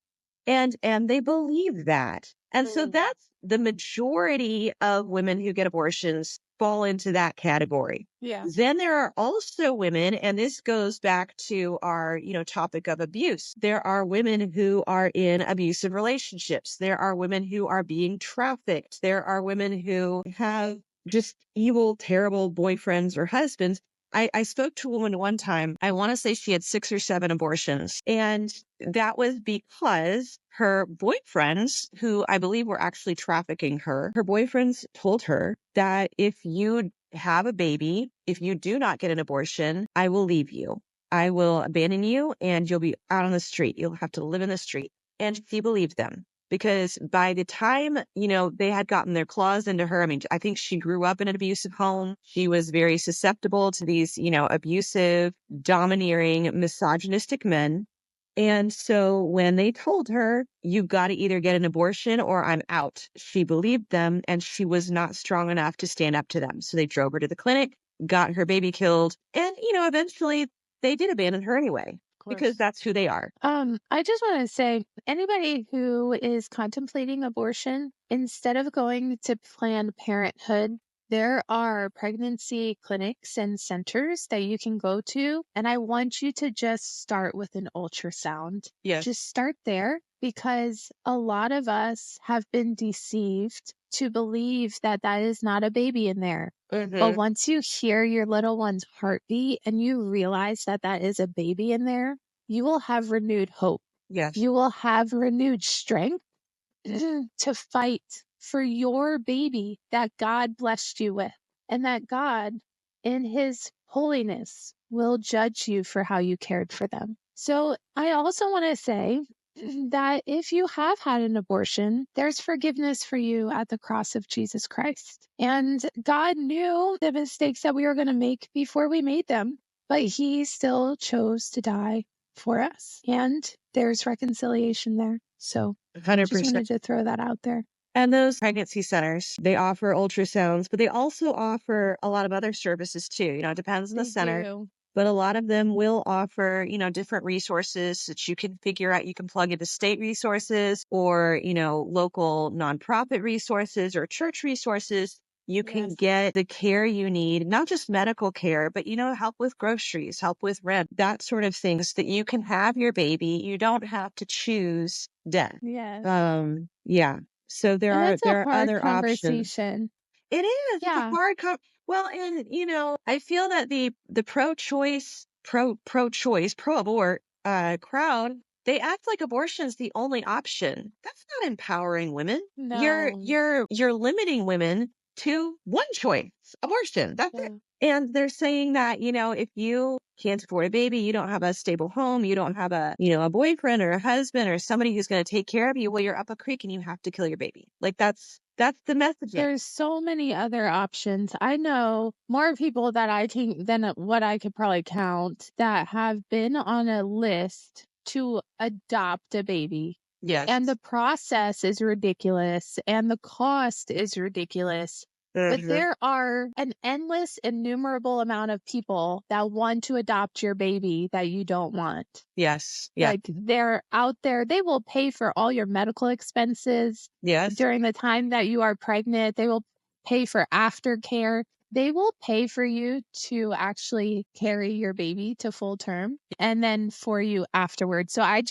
And they believe that. And so that's the majority of women who get abortions fall into that category. Yeah. Then there are also women, and this goes back to our, topic of abuse. There are women who are in abusive relationships. There are women who are being trafficked. There are women who have just evil, terrible boyfriends or husbands. I spoke to a woman one time. I want to say she had 6 or 7 abortions. And that was because her boyfriends, who I believe were actually trafficking her boyfriends told her that if you have a baby, if you do not get an abortion, I will leave you. I will abandon you and you'll be out on the street. You'll have to live in the street. And she believed them. Because by the time, they had gotten their claws into her, I mean, I think she grew up in an abusive home. She was very susceptible to these, abusive, domineering, misogynistic men. And so when they told her, you've got to either get an abortion or I'm out, she believed them and she was not strong enough to stand up to them. So they drove her to the clinic, got her baby killed. And, eventually they did abandon her anyway, because that's who they are. I just want to say, anybody who is contemplating abortion, instead of going to Planned Parenthood, there are pregnancy clinics and centers that you can go to. And I want you to just start with an ultrasound. Yes. Just start there, because a lot of us have been deceived to believe that that is not a baby in there. But once you hear your little one's heartbeat and you realize that that is a baby in there, you will have renewed hope. Yes. You will have renewed strength to fight for your baby that God blessed you with, and that God, in his holiness, will judge you for how you cared for them. So I also want to say that if you have had an abortion, there's forgiveness for you at the cross of Jesus Christ. And God knew the mistakes that we were going to make before we made them, but he still chose to die for us. And there's reconciliation there. So I just 100%. wanted to throw that out there. And those pregnancy centers, they offer ultrasounds, but they also offer a lot of other services too. It depends on the center. do. But a lot of them will offer, different resources that you can figure out. You can plug into state resources or, local nonprofit resources or church resources. You can Yes. get the care you need, not just medical care, but, help with groceries, help with rent, that sort of thing, so that you can have your baby. You don't have to choose death. Yes. Yeah. So there And are that's a hard other options. conversation. It is. It's a Yeah. hard well, and I feel that the pro-choice, pro-abort crowd, they act like abortion's the only option. That's not empowering women. No. You're limiting women to one choice, abortion. That's Yeah. it. And they're saying that, if you can't afford a baby, you don't have a stable home, you don't have a boyfriend or a husband or somebody who's going to take care of you, well, you're up a creek and you have to kill your baby. Like that's the messaging. There's so many other options. I know more people that I think than what I could probably count that have been on a list to adopt a baby. Yes. And the process is ridiculous and the cost is ridiculous. But there are an endless, innumerable amount of people that want to adopt your baby that you don't want. Yes. Yeah. Like they're out there. They will pay for all your medical expenses Yes. during the time that you are pregnant. They will pay for aftercare. They will pay for you to actually carry your baby to full term and then for you afterwards. So I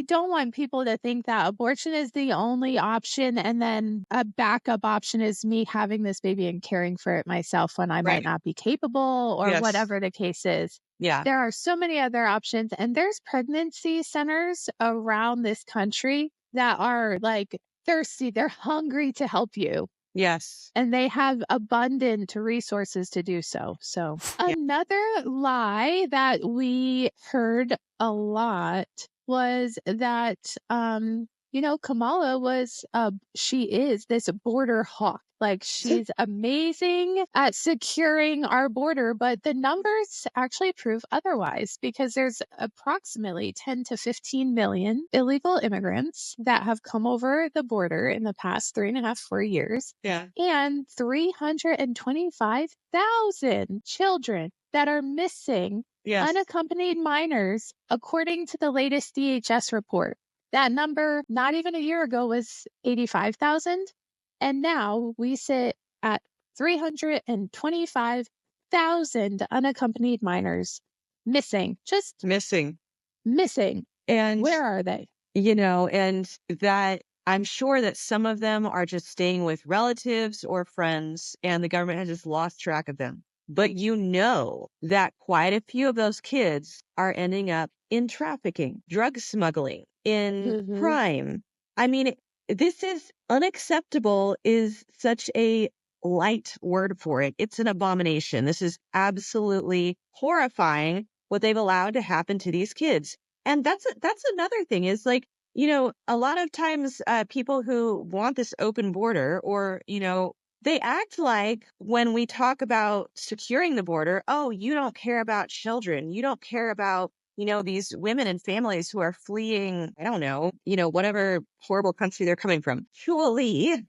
don't want people to think that abortion is the only option and then a backup option is me having this baby and caring for it myself when I might not be capable or Yes. whatever the case is. Yeah. There are so many other options, and there's pregnancy centers around this country that are like thirsty. They're hungry to help you. Yes. And they have abundant resources to do so. So another lie that we heard a lot was that, Kamala she is this border hawk. Like she's amazing at securing our border, but the numbers actually prove otherwise because there's approximately 10 to 15 million illegal immigrants that have come over the border in the past 3.5, 4 years. Yeah. And 325,000 children that are missing, unaccompanied minors, according to the latest DHS report. That number, not even a year ago, was 85,000. And now we sit at 325,000 unaccompanied minors missing. Just Missing. And where are they? And that I'm sure that some of them are just staying with relatives or friends and the government has just lost track of them. But that quite a few of those kids are ending up in trafficking, drug smuggling, in crime. I mean, this is unacceptable is such a light word for it. It's an abomination. This is absolutely horrifying what they've allowed to happen to these kids. And that's another thing is like, a lot of times people who want this open border or, they act like when we talk about securing the border, oh, you don't care about children. You don't care about, these women and families who are fleeing, I don't know, whatever horrible country they're coming from. Surely,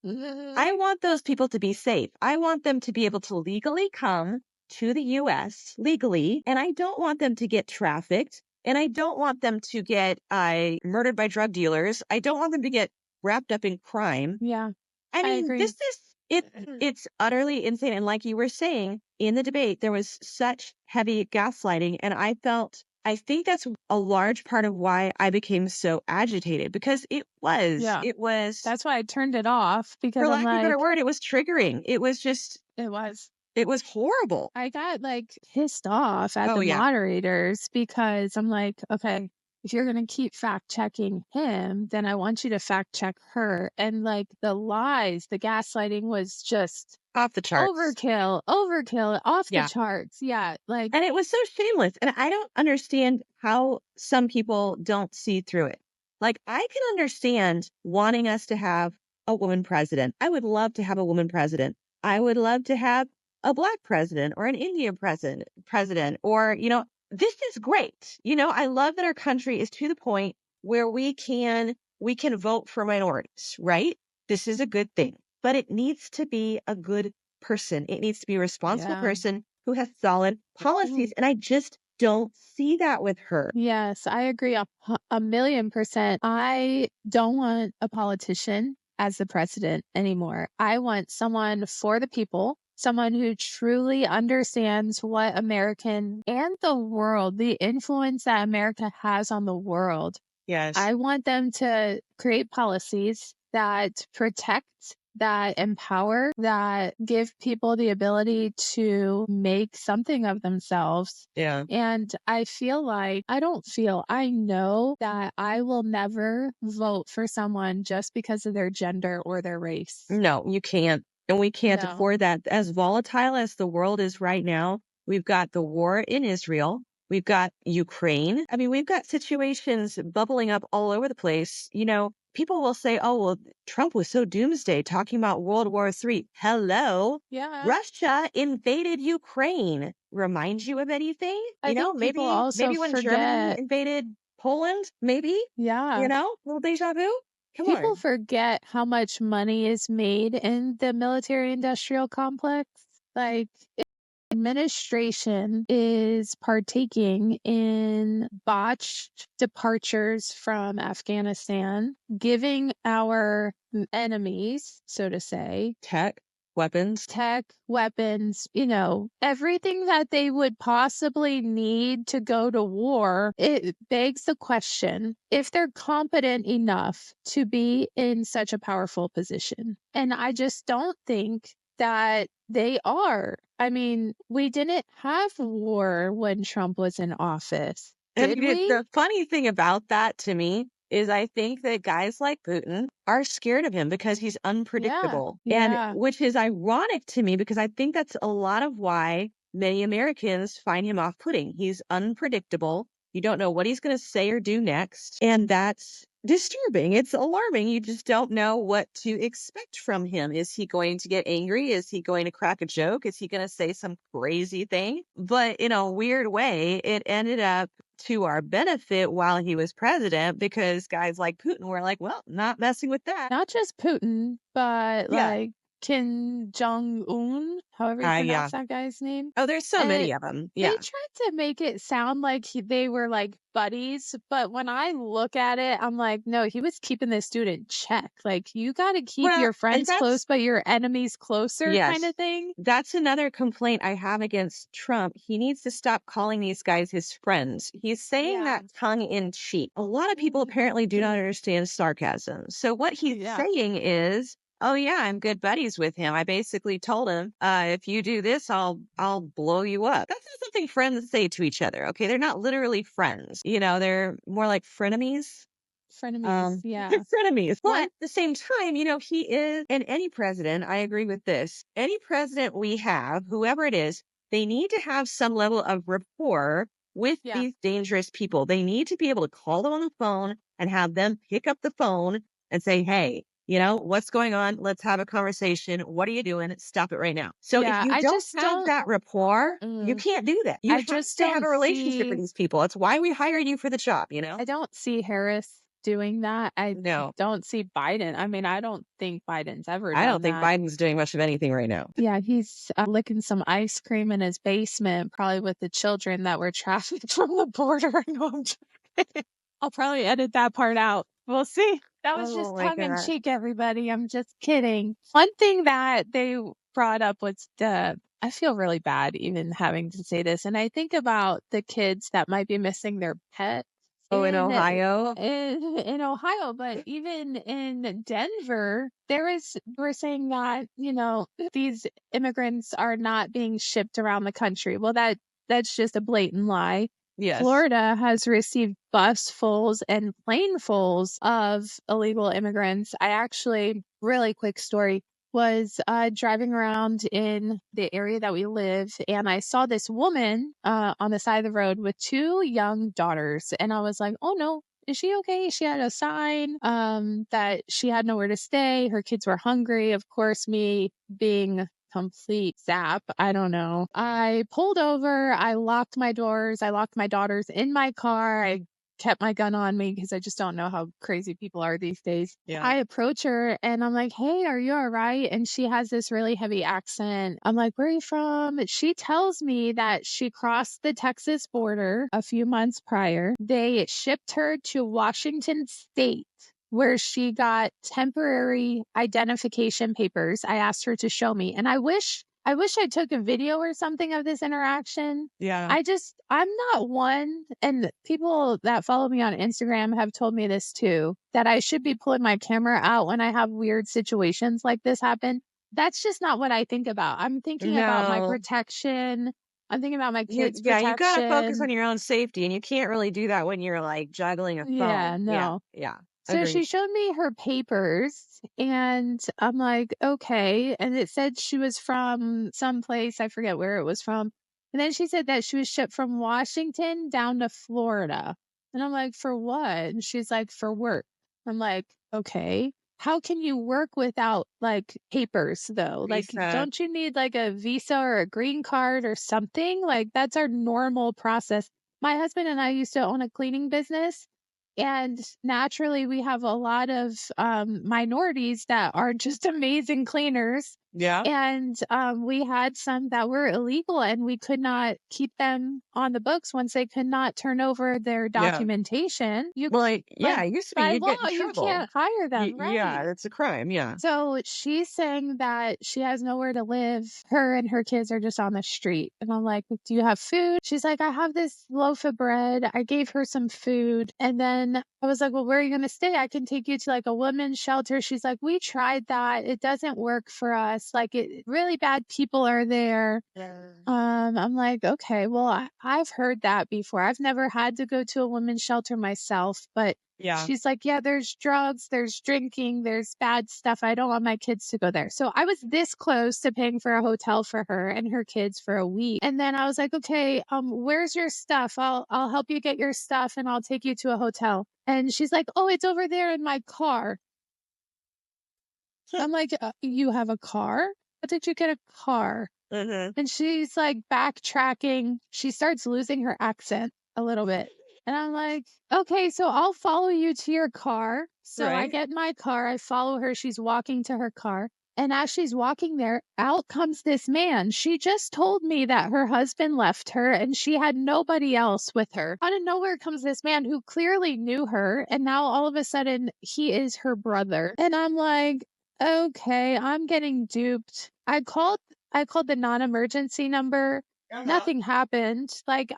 I want those people to be safe. I want them to be able to legally come to the U.S. legally, and I don't want them to get trafficked. And I don't want them to get murdered by drug dealers. I don't want them to get wrapped up in crime. Yeah. I mean, agree. this is it's utterly insane. And like you were saying in the debate, there was such heavy gaslighting. And I think that's a large part of why I became so agitated because it was. That's why I turned it off because For I'm lack of a better like, word, it was triggering. It was horrible. I got like pissed off at Oh, the yeah. moderators because I'm like, okay, if you're going to keep fact checking him, then I want you to fact check her. And like the lies, the gaslighting was just Off the charts. overkill, off the charts. Yeah. Like, And it was so shameless. And I don't understand how some people don't see through it. Like, I can understand wanting us to have a woman president. I would love to have a woman president. I would love to have a Black president or an Indian president, or, this is great. I love that our country is to the point where we can vote for minorities, right? This is a good thing, but it needs to be a good person. It needs to be a responsible person who has solid policies. And I just don't see that with her. Yes, I agree 1,000,000%. I don't want a politician as the president anymore. I want someone for the people, someone who truly understands what American and the world, the influence that America has on the world. Yes. I want them to create policies that protect, that empower, that give people the ability to make something of themselves. Yeah. And I know that I will never vote for someone just because of their gender or their race. No, you can't. And we can't No. afford that. As volatile as the world is right now, we've got the war in Israel. We've got Ukraine. I mean, we've got situations bubbling up all over the place. You know, people will say, oh, well, Trump was so doomsday talking about World War III. Hello. Yeah. Russia invaded Ukraine. Remind you of anything? I You know, think people maybe also when Germany forget. invaded Poland, maybe, Yeah. you know, little deja vu. Come People on. forget how much money is made in the military industrial complex. Like, administration is partaking in botched departures from Afghanistan, giving our enemies, so to say, Tech, weapons. tech, weapons, everything that they would possibly need to go to war. It begs the question if they're competent enough to be in such a powerful position. And I just don't think that they are. I mean, we didn't have war when Trump was in office, And did we? the funny thing about that to me is I think that guys like Putin are scared of him because he's Yeah. unpredictable. And Yeah. which is ironic to me because I think that's a lot of why many Americans find him off-putting. He's unpredictable. You don't know what he's going to say or do next. And that's disturbing. It's alarming. You just don't know what to expect from him. Is he going to get angry? Is he going to crack a joke? Is he going to say some crazy thing? But in a weird way, it ended up to our benefit while he was president because guys like Putin were like, well, not messing with that. Not just Putin, but Yeah. like Kim Jong-un, however you Yeah. pronounce that guy's name. Oh, there's so many And of them. they Yeah. tried to make it sound like they were like buddies, but when I look at it, I'm like, no, he was keeping this dude in check. Like, you got to keep Well, your and friends close, that's, but your enemies closer, kind yes, of thing. that's another complaint I have against Trump. He needs to stop calling these guys his friends. He's saying Yeah. that tongue in cheek. A lot of people apparently do not understand sarcasm. So what he's Yeah. saying is, oh yeah, I'm good buddies with him. I basically told him, if you do this, I'll blow you up. That's not something friends say to each other. Okay, they're not literally friends. You know, they're more like frenemies. Frenemies. Yeah. Frenemies. But Well, at the same time, you know, he is, and any president, I agree with this, any president we have, whoever it is, they need to have some level of rapport with yeah. these dangerous people. They need to be able to call them on the phone and have them pick up the phone and say, hey, you know, what's going on? Let's have a conversation. What are you doing? Stop it right now. So if Yeah. you I don't just have don't. that rapport, you Mm, can't do that. You I have just to have a don't relationship with see. these people. That's why we hired you for the job, you know? I don't see Harris doing that. I No. don't see Biden. I mean, I don't think Biden's ever I don't done think that. Biden's doing much of anything right now. Yeah, he's licking some ice cream in his basement, probably with the children that were trafficked from the border. No, I'm just kidding. I'll probably edit that part out. We'll see. That was Oh just my tongue in God. cheek, everybody. I'm just kidding. One thing that they brought up was I feel really bad even having to say this. And I think about the kids that might be missing their pet Oh, in in Ohio? in Ohio, but even in Denver, we're saying that, these immigrants are not being shipped around the country. Well, that's just a blatant lie. Yes. Florida has received busfuls and planefuls of illegal immigrants. I actually, really quick story, was driving around in the area that we live, and I saw this woman on the side of the road with two young daughters, and I was like, oh no. Is she okay? She had a sign that she had nowhere to stay. Her kids were hungry. Of course, me being complete zap, I don't know. I pulled over. I locked my doors. I locked my daughters in my car. I kept my gun on me because I just don't know how crazy people are these days. Yeah. I approach her and I'm like, hey, are you all right? And she has this really heavy accent. I'm like, where are you from? She tells me that she crossed the Texas border a few months prior. They shipped her to Washington State, where she got temporary identification papers. I asked her to show me. And I wish I took a video or something of this interaction. Yeah. I'm not one, and people that follow me on Instagram have told me this too, that I should be pulling my camera out when I have weird situations like this happen. That's just not what I think about. I'm thinking about my No. protection. I'm thinking about my kids' Yeah, you gotta focus protection. on your own safety, and you can't really do that when you're like juggling a Yeah, phone. Yeah, no. yeah. So Agreed. she showed me her papers and I'm like, okay. And it said she was from someplace, I forget where it was from. And then she said that she was shipped from Washington down to Florida. And I'm like, for what? And she's like, for work. I'm like, okay. How can you work without like papers though? Like, Visa. don't you need like a visa or a green card or something? Like, that's our normal process. My husband and I used to own a cleaning business. And naturally, we have a lot of minorities that are just amazing cleaners. Yeah. And we had some that were illegal, and we could not keep them on the books once they could not turn over their Yeah. documentation. Well, yeah, But it used to be by you'd get in law, you trouble. can't hire them, Yeah, right? it's a crime. Yeah. So she's saying that she has nowhere to live. Her and her kids are just on the street. And I'm like, do you have food? She's like, I have this loaf of bread. I gave her some food. And then I was like, well, where are you going to stay? I can take you to like a women's shelter. She's like, we tried that. It doesn't work for us. Like, really bad people are there. I'm like, okay, well, I've heard that before. I've never had to go to a women's shelter myself, but Yeah. she's like, yeah, there's drugs, there's drinking, there's bad stuff. I don't want my kids to go there. So I was this close to paying for a hotel for her and her kids for a week. And then I was like, okay, where's your stuff? I'll help you get your stuff and I'll take you to a hotel. And she's like, oh, it's over there in my car. I'm like, you have a car? How did you get a car? And she's like backtracking. She starts losing her accent a little bit. And I'm like, okay, so I'll follow you to your car. So I Right. get in my car. I follow her. She's walking to her car. And as she's walking there, out comes this man. She just told me that her husband left her and she had nobody else with her. Out of nowhere comes this man who clearly knew her. And now all of a sudden, he is her brother. And I'm like, okay, I'm getting duped. I called the non-emergency number. Nothing happened. Like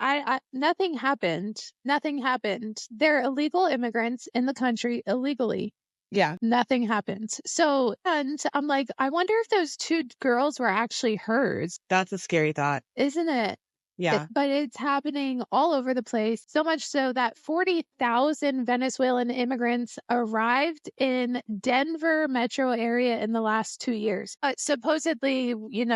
nothing happened. Nothing happened. They're illegal immigrants in the country illegally. Yeah. Nothing happened. So, and I'm like, I wonder if those two girls were actually hers. That's a scary thought. Isn't it? Yeah. But it's happening all over the place. So much so that 40,000 Venezuelan immigrants arrived in Denver metro area in the last 2 years. Supposedly,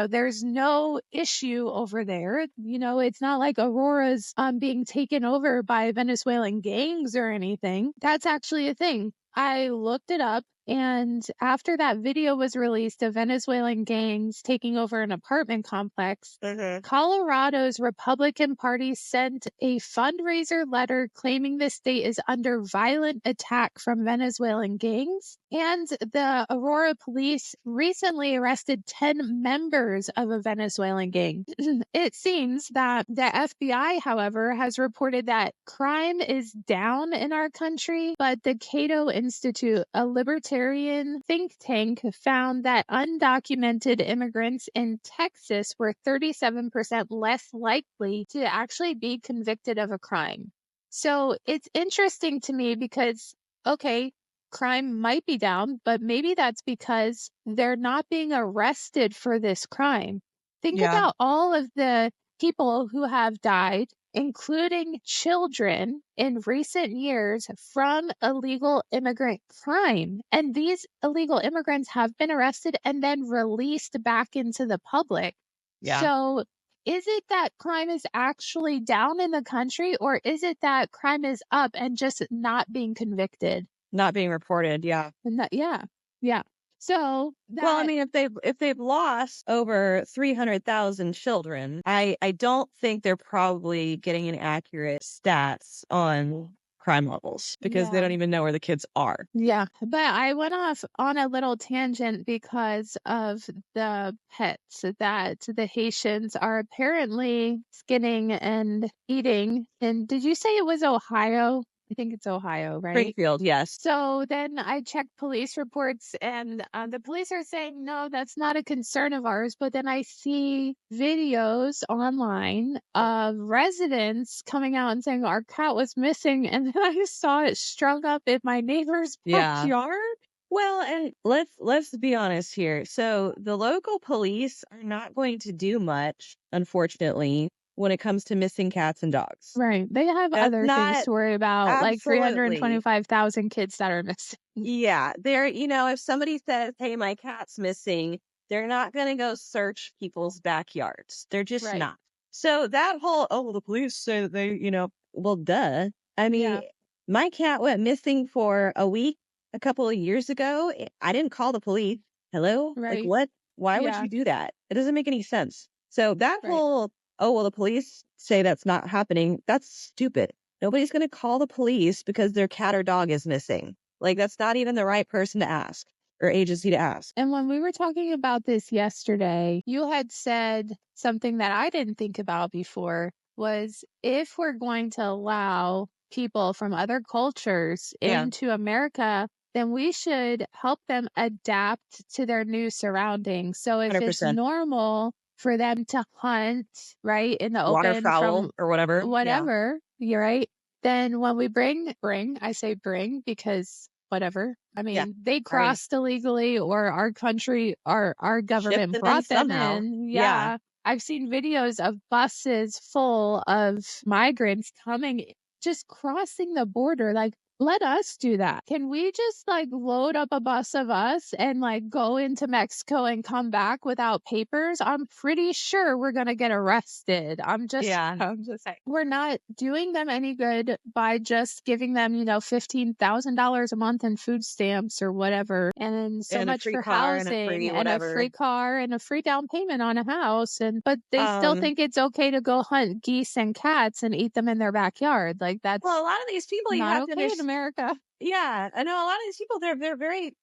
there's no issue over there. It's not like Aurora's being taken over by Venezuelan gangs or anything. That's actually a thing. I looked it up. And after that video was released of Venezuelan gangs taking over an apartment complex, Colorado's Republican Party sent a fundraiser letter claiming the state is under violent attack from Venezuelan gangs. And the Aurora police recently arrested 10 members of a Venezuelan gang. It seems that the FBI, however, has reported that crime is down in our country, but the Cato Institute, a libertarian think tank, found that undocumented immigrants in Texas were 37% less likely to actually be convicted of a crime. So it's interesting to me because, okay, crime might be down, but maybe that's because they're not being arrested for this crime. Think about all of the people who have died, including children, in recent years from illegal immigrant crime. And these illegal immigrants have been arrested and then released back into the public. Yeah. So is it that crime is actually down in the country, or is it that crime is up and just not being convicted? Not being reported. Yeah. Yeah. So Well, I mean, if they've lost over 300,000 children, I don't think they're probably getting an accurate stats on crime levels because they don't even know where the kids are. Yeah, but I went off on a little tangent because of the pets that the Haitians are apparently skinning and eating. And did you say it was Ohio? I think it's Ohio, right? Springfield, yes. So then I checked police reports and the police are saying, no, that's not a concern of ours. But then I see videos online of residents coming out and saying our cat was missing. And then I saw it strung up in my neighbor's backyard. Well, and let's be honest here. So the local police are not going to do much, unfortunately, when it comes to missing cats and dogs. Right. They have That's other things not to worry about, like absolutely. 325,000 kids that are missing. Yeah, they're, if somebody says, "Hey, my cat's missing," they're not going to go search people's backyards. They're just Right. not. So that whole, "Oh, well, the police say that they, well, duh. I Yeah. mean, my cat went missing for a week a couple of years ago. I didn't call the police. Hello? Like, Right. what? Why would Yeah. you do that? It doesn't make any sense. So that Right. whole, "Oh, well, the police say that's not happening," that's stupid. Nobody's going to call the police because their cat or dog is missing. Like, that's not even the right person to ask or agency to ask. And when we were talking about this yesterday, you had said something that I didn't think about before was if we're going to allow people from other cultures Yeah, into America, then we should help them adapt to their new surroundings. So if it's 100%. normal for them to hunt, right, in the open from Waterfowl or whatever. Yeah, whatever, you're right. Then when we I say bring because whatever. I yeah. mean, they Right. crossed illegally or our country, our Ship government them in brought them somehow. in. Yeah. Yeah. I've seen videos of buses full of migrants just crossing the border. Like, let us do that. Can we just like load up a bus of us and like go into Mexico and come back without papers? I'm pretty sure we're going to get arrested. Yeah. I'm just saying. We're not doing them any good by just giving them, $15,000 a month in food stamps or whatever. And so And a much free for car and a housing free and a free whatever. car and a free down payment on a house. But they still Um, think it's okay to go hunt geese and cats and eat them in their backyard. Like well, a that's lot of these people you not have to okay in understand. America. Yeah, I know a lot of these people, they're very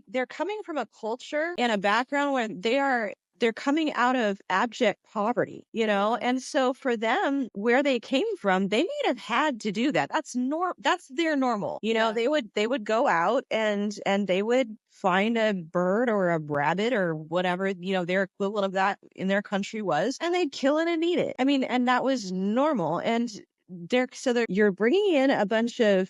they're coming from a culture and a background where they're coming out of abject poverty, Yeah. and so for them, where they came from, they may have had to do that. That's their normal. Yeah. They would go out and they would find a bird or a rabbit or whatever, their equivalent of that in their country was, and they'd kill it and eat it. I mean, and that was normal. And you're bringing in a bunch of,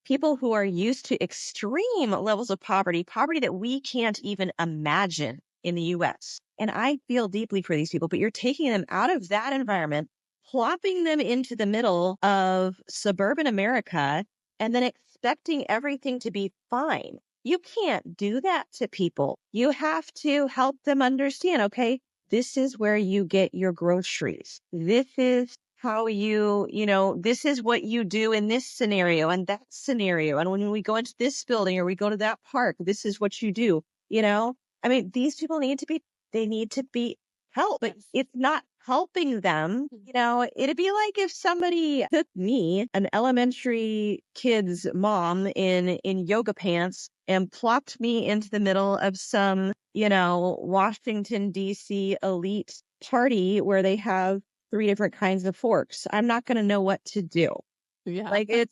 people who are used to extreme levels of poverty that we can't even imagine in the US. And I feel deeply for these people, but you're taking them out of that environment, plopping them into the middle of suburban America, and then expecting everything to be fine. You can't do that to people. You have to help them understand, okay, this is where you get your groceries. This is how this is what you do in this scenario and that scenario. And when we go into this building or we go to that park, this is what you do. I mean, these people they need to be helped, but Yes. it's not helping them. It'd be like if somebody took me, an elementary kid's mom in yoga pants and plopped me into the middle of some, Washington, D.C. elite party where they have 3 different kinds of forks. I'm not going to know what to do. Yeah. Like I'm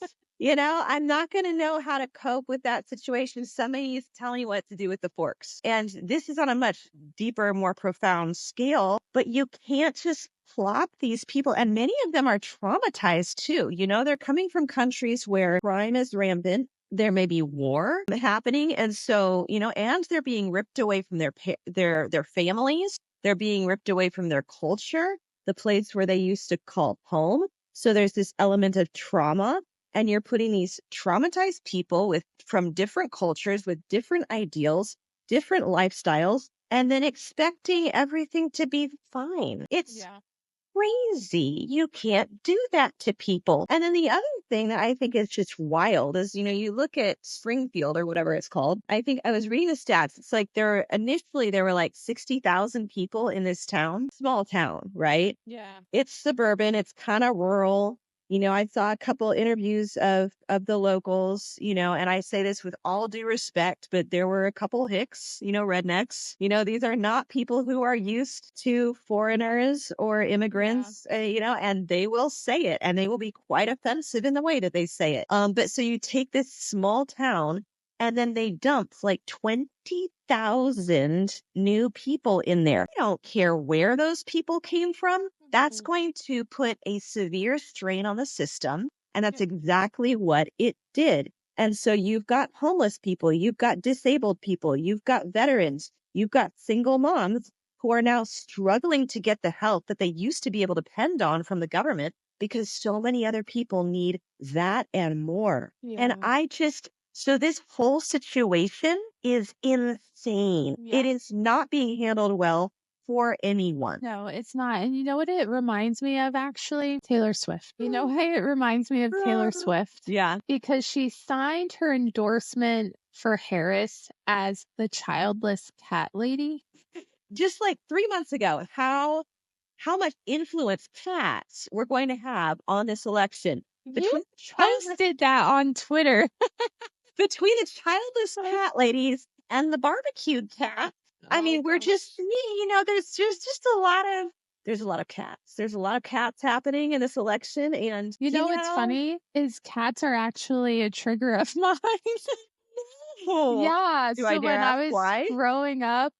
not going to know how to cope with that situation. Somebody is telling me what to do with the forks. And this is on a much deeper, more profound scale, but you can't just plop these people. And many of them are traumatized too. They're coming from countries where crime is rampant. There may be war happening. And so, and they're being ripped away from their families. They're being ripped away from their culture, the place where they used to call home. So there's this element of trauma, and you're putting these traumatized people from different cultures with different ideals, different lifestyles, and then expecting everything to be fine. It's Yeah. crazy. You can't do that to people. And then the other thing that I think is just wild is, you look at Springfield or whatever it's called. I think I was reading the stats. It's like there were like 60,000 people in this town, small town, right? Yeah. It's suburban, it's kind of rural. I saw a couple interviews of the locals, and I say this with all due respect, but there were a couple hicks, rednecks. These are not people who are used to foreigners or immigrants, and they will say it, and they will be quite offensive in the way that they say it. But so you take this small town and then they dump like 20,000 new people in there. I don't care where those people came from. That's going to put a severe strain on the system. And that's exactly what it did. And so you've got homeless people, you've got disabled people, you've got veterans, you've got single moms who are now struggling to get the help that they used to be able to depend on from the government because so many other people need that and more. And so this whole situation is insane. It is not being handled well for anyone. No, it's not. And you know what it reminds me of, actually? Taylor Swift. You know why it reminds me of Taylor Swift? Yeah. Because she signed her endorsement for Harris as the childless cat lady. Just like 3 months ago, how much influence cats were going to have on this election. You posted that on Twitter. Between the childless cat ladies and the barbecued cat. I mean, we're just, there's just a lot of cats. There's a lot of cats happening in this election. And you know what's funny is cats are actually a trigger of mine. Yeah. Do I So dare when I ask was why? growing up,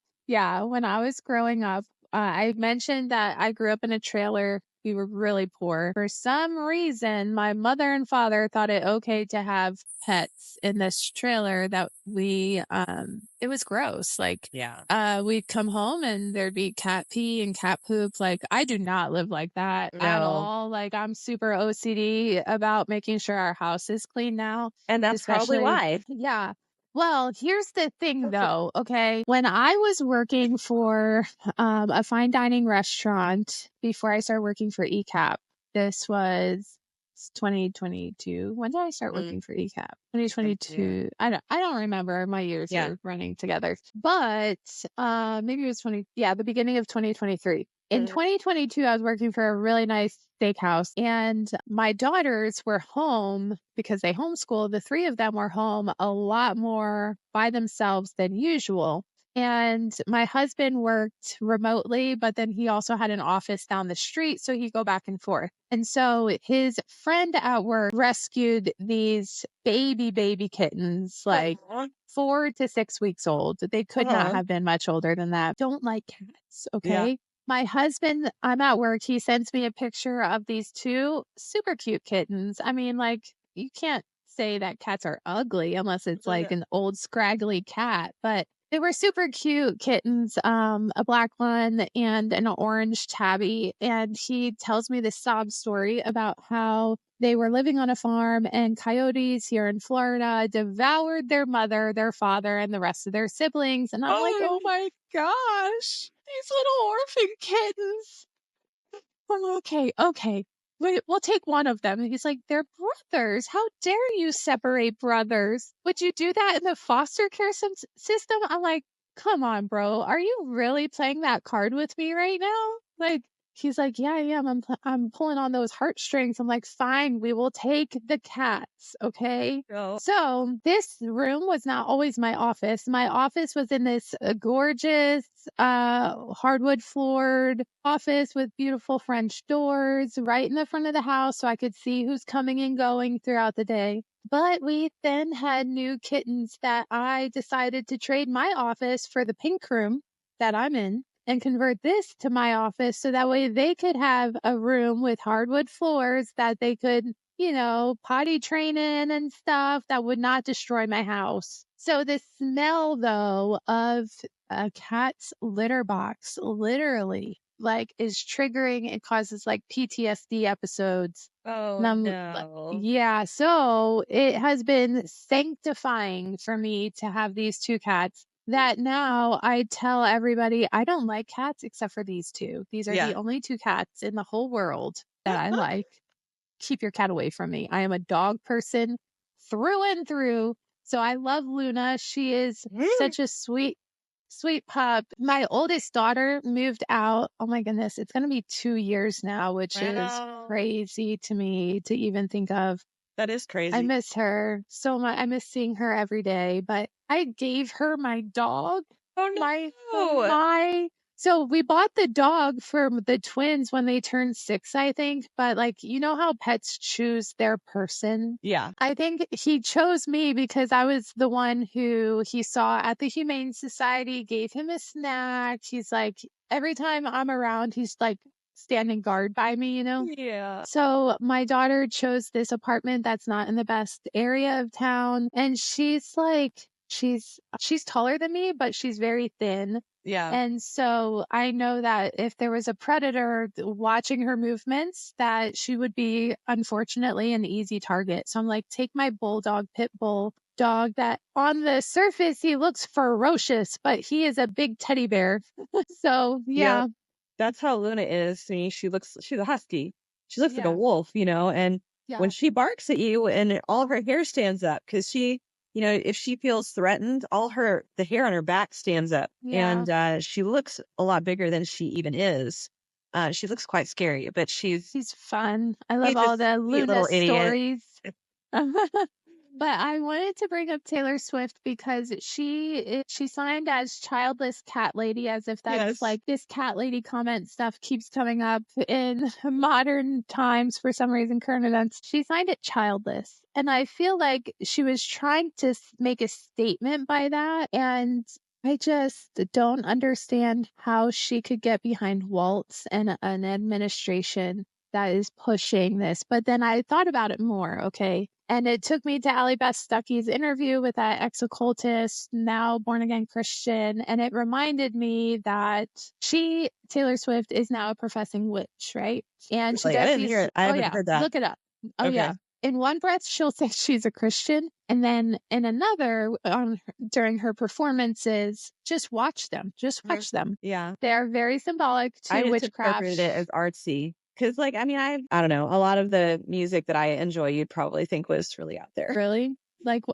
I mentioned that I grew up in a trailer. We were really poor. For some reason, my mother and father thought it okay to have pets in this trailer that it was gross. Like, we'd come home and there'd be cat pee and cat poop. Like, I do not live like that at No. all. Like, I'm super OCD about making sure our house is clean now. And that's probably why. Yeah. Well, here's the thing though, okay? When I was working for a fine dining restaurant before I started working for ECAP, this was 2022. When did I start working for ECAP? 2022. I don't remember. My years are running together. But maybe it was the beginning of 2023. In 2022, I was working for a really nice steakhouse, and my daughters were home because they homeschool. The three of them were home a lot more by themselves than usual. And my husband worked remotely, but then he also had an office down the street, so he'd go back and forth. And so his friend at work rescued these baby kittens, like 4 to 6 weeks old. They could not have been much older than that. Don't like cats, okay? Yeah. My husband, I'm at work, he sends me a picture of these 2 super cute kittens. I mean, like, you can't say that cats are ugly unless it's like an old scraggly cat, but they were super cute kittens, a black one and an orange tabby. And he tells me this sob story about how they were living on a farm and coyotes here in Florida devoured their mother, their father, and the rest of their siblings. And I'm like, oh my gosh, these little orphan kittens. Well, okay. We'll take one of them. And he's like, they're brothers. How dare you separate brothers? Would you do that in the foster care system? I'm like, come on, bro. Are you really playing that card with me right now? Like, he's like, yeah, I am. I'm pulling on those heartstrings. I'm like, fine, we will take the cats. Okay. Oh. So this room was not always my office. My office was in this gorgeous, hardwood floored office with beautiful French doors right in the front of the house, so I could see who's coming and going throughout the day. But we then had new kittens that I decided to trade my office for the pink room that I'm in and convert this to my office so that way they could have a room with hardwood floors that they could, potty train in and stuff that would not destroy my house. So the smell, though, of a cat's litter box literally is triggering. It causes PTSD episodes. Oh, no. Yeah. So it has been sanctifying for me to have these 2 cats that now I tell everybody I don't like cats except for these 2. These are the only 2 cats in the whole world that I like. Keep your cat away from me. I am a dog person through and through. So I love Luna. She is such a sweet pup. My oldest daughter moved out. Oh my goodness. It's going to be 2 years now, which is crazy to me to even think of. That is crazy. I miss her so much. I miss seeing her every day, but I gave her my dog. Oh no. So we bought the dog for the twins when they turned 6, I think. But how pets choose their person? Yeah. I think he chose me because I was the one who he saw at the Humane Society, gave him a snack. He's like, every time I'm around, he's like standing guard by me, Yeah. So my daughter chose this apartment that's not in the best area of town. And she's taller than me, but she's very thin. Yeah. And so I know that if there was a predator watching her movements, that she would be, unfortunately, an easy target. So I'm like, take my bulldog, pit bull dog that on the surface, he looks ferocious, but he is a big teddy bear. So Yep. yeah, That's how Luna is. I mean, she's a husky. She looks like a yeah, wolf, and when yeah, she barks at you and all of her hair stands up because if she feels threatened, the hair on her back stands up yeah. and she looks a lot bigger than she even is. She looks quite scary, but she's She's fun. I love she's a all the sweet Luna little idiot. stories. But I wanted to bring up Taylor Swift because she signed as childless cat lady, as if that's Yes. like this cat lady comment stuff keeps coming up in modern times for some reason, current events. She signed it childless. And I feel like she was trying to make a statement by that. And I just don't understand how she could get behind Waltz and an administration that is pushing this. But then I thought about it more, okay? And it took me to Allie Beth Stuckey's interview with that ex-occultist, now born-again Christian. And it reminded me that Taylor Swift, is now a professing witch, right? And she Really, I does didn't hear these, it. I oh haven't yeah, heard that. look it up. Oh yeah. Okay. In one breath, she'll say she's a Christian. And then in another, during her performances, just watch them. Just Mhm. watch them. Yeah. They are very symbolic I to just witchcraft. interpreted it as artsy. Because, I don't know, a lot of the music that I enjoy, you'd probably think was really out there. Really? Like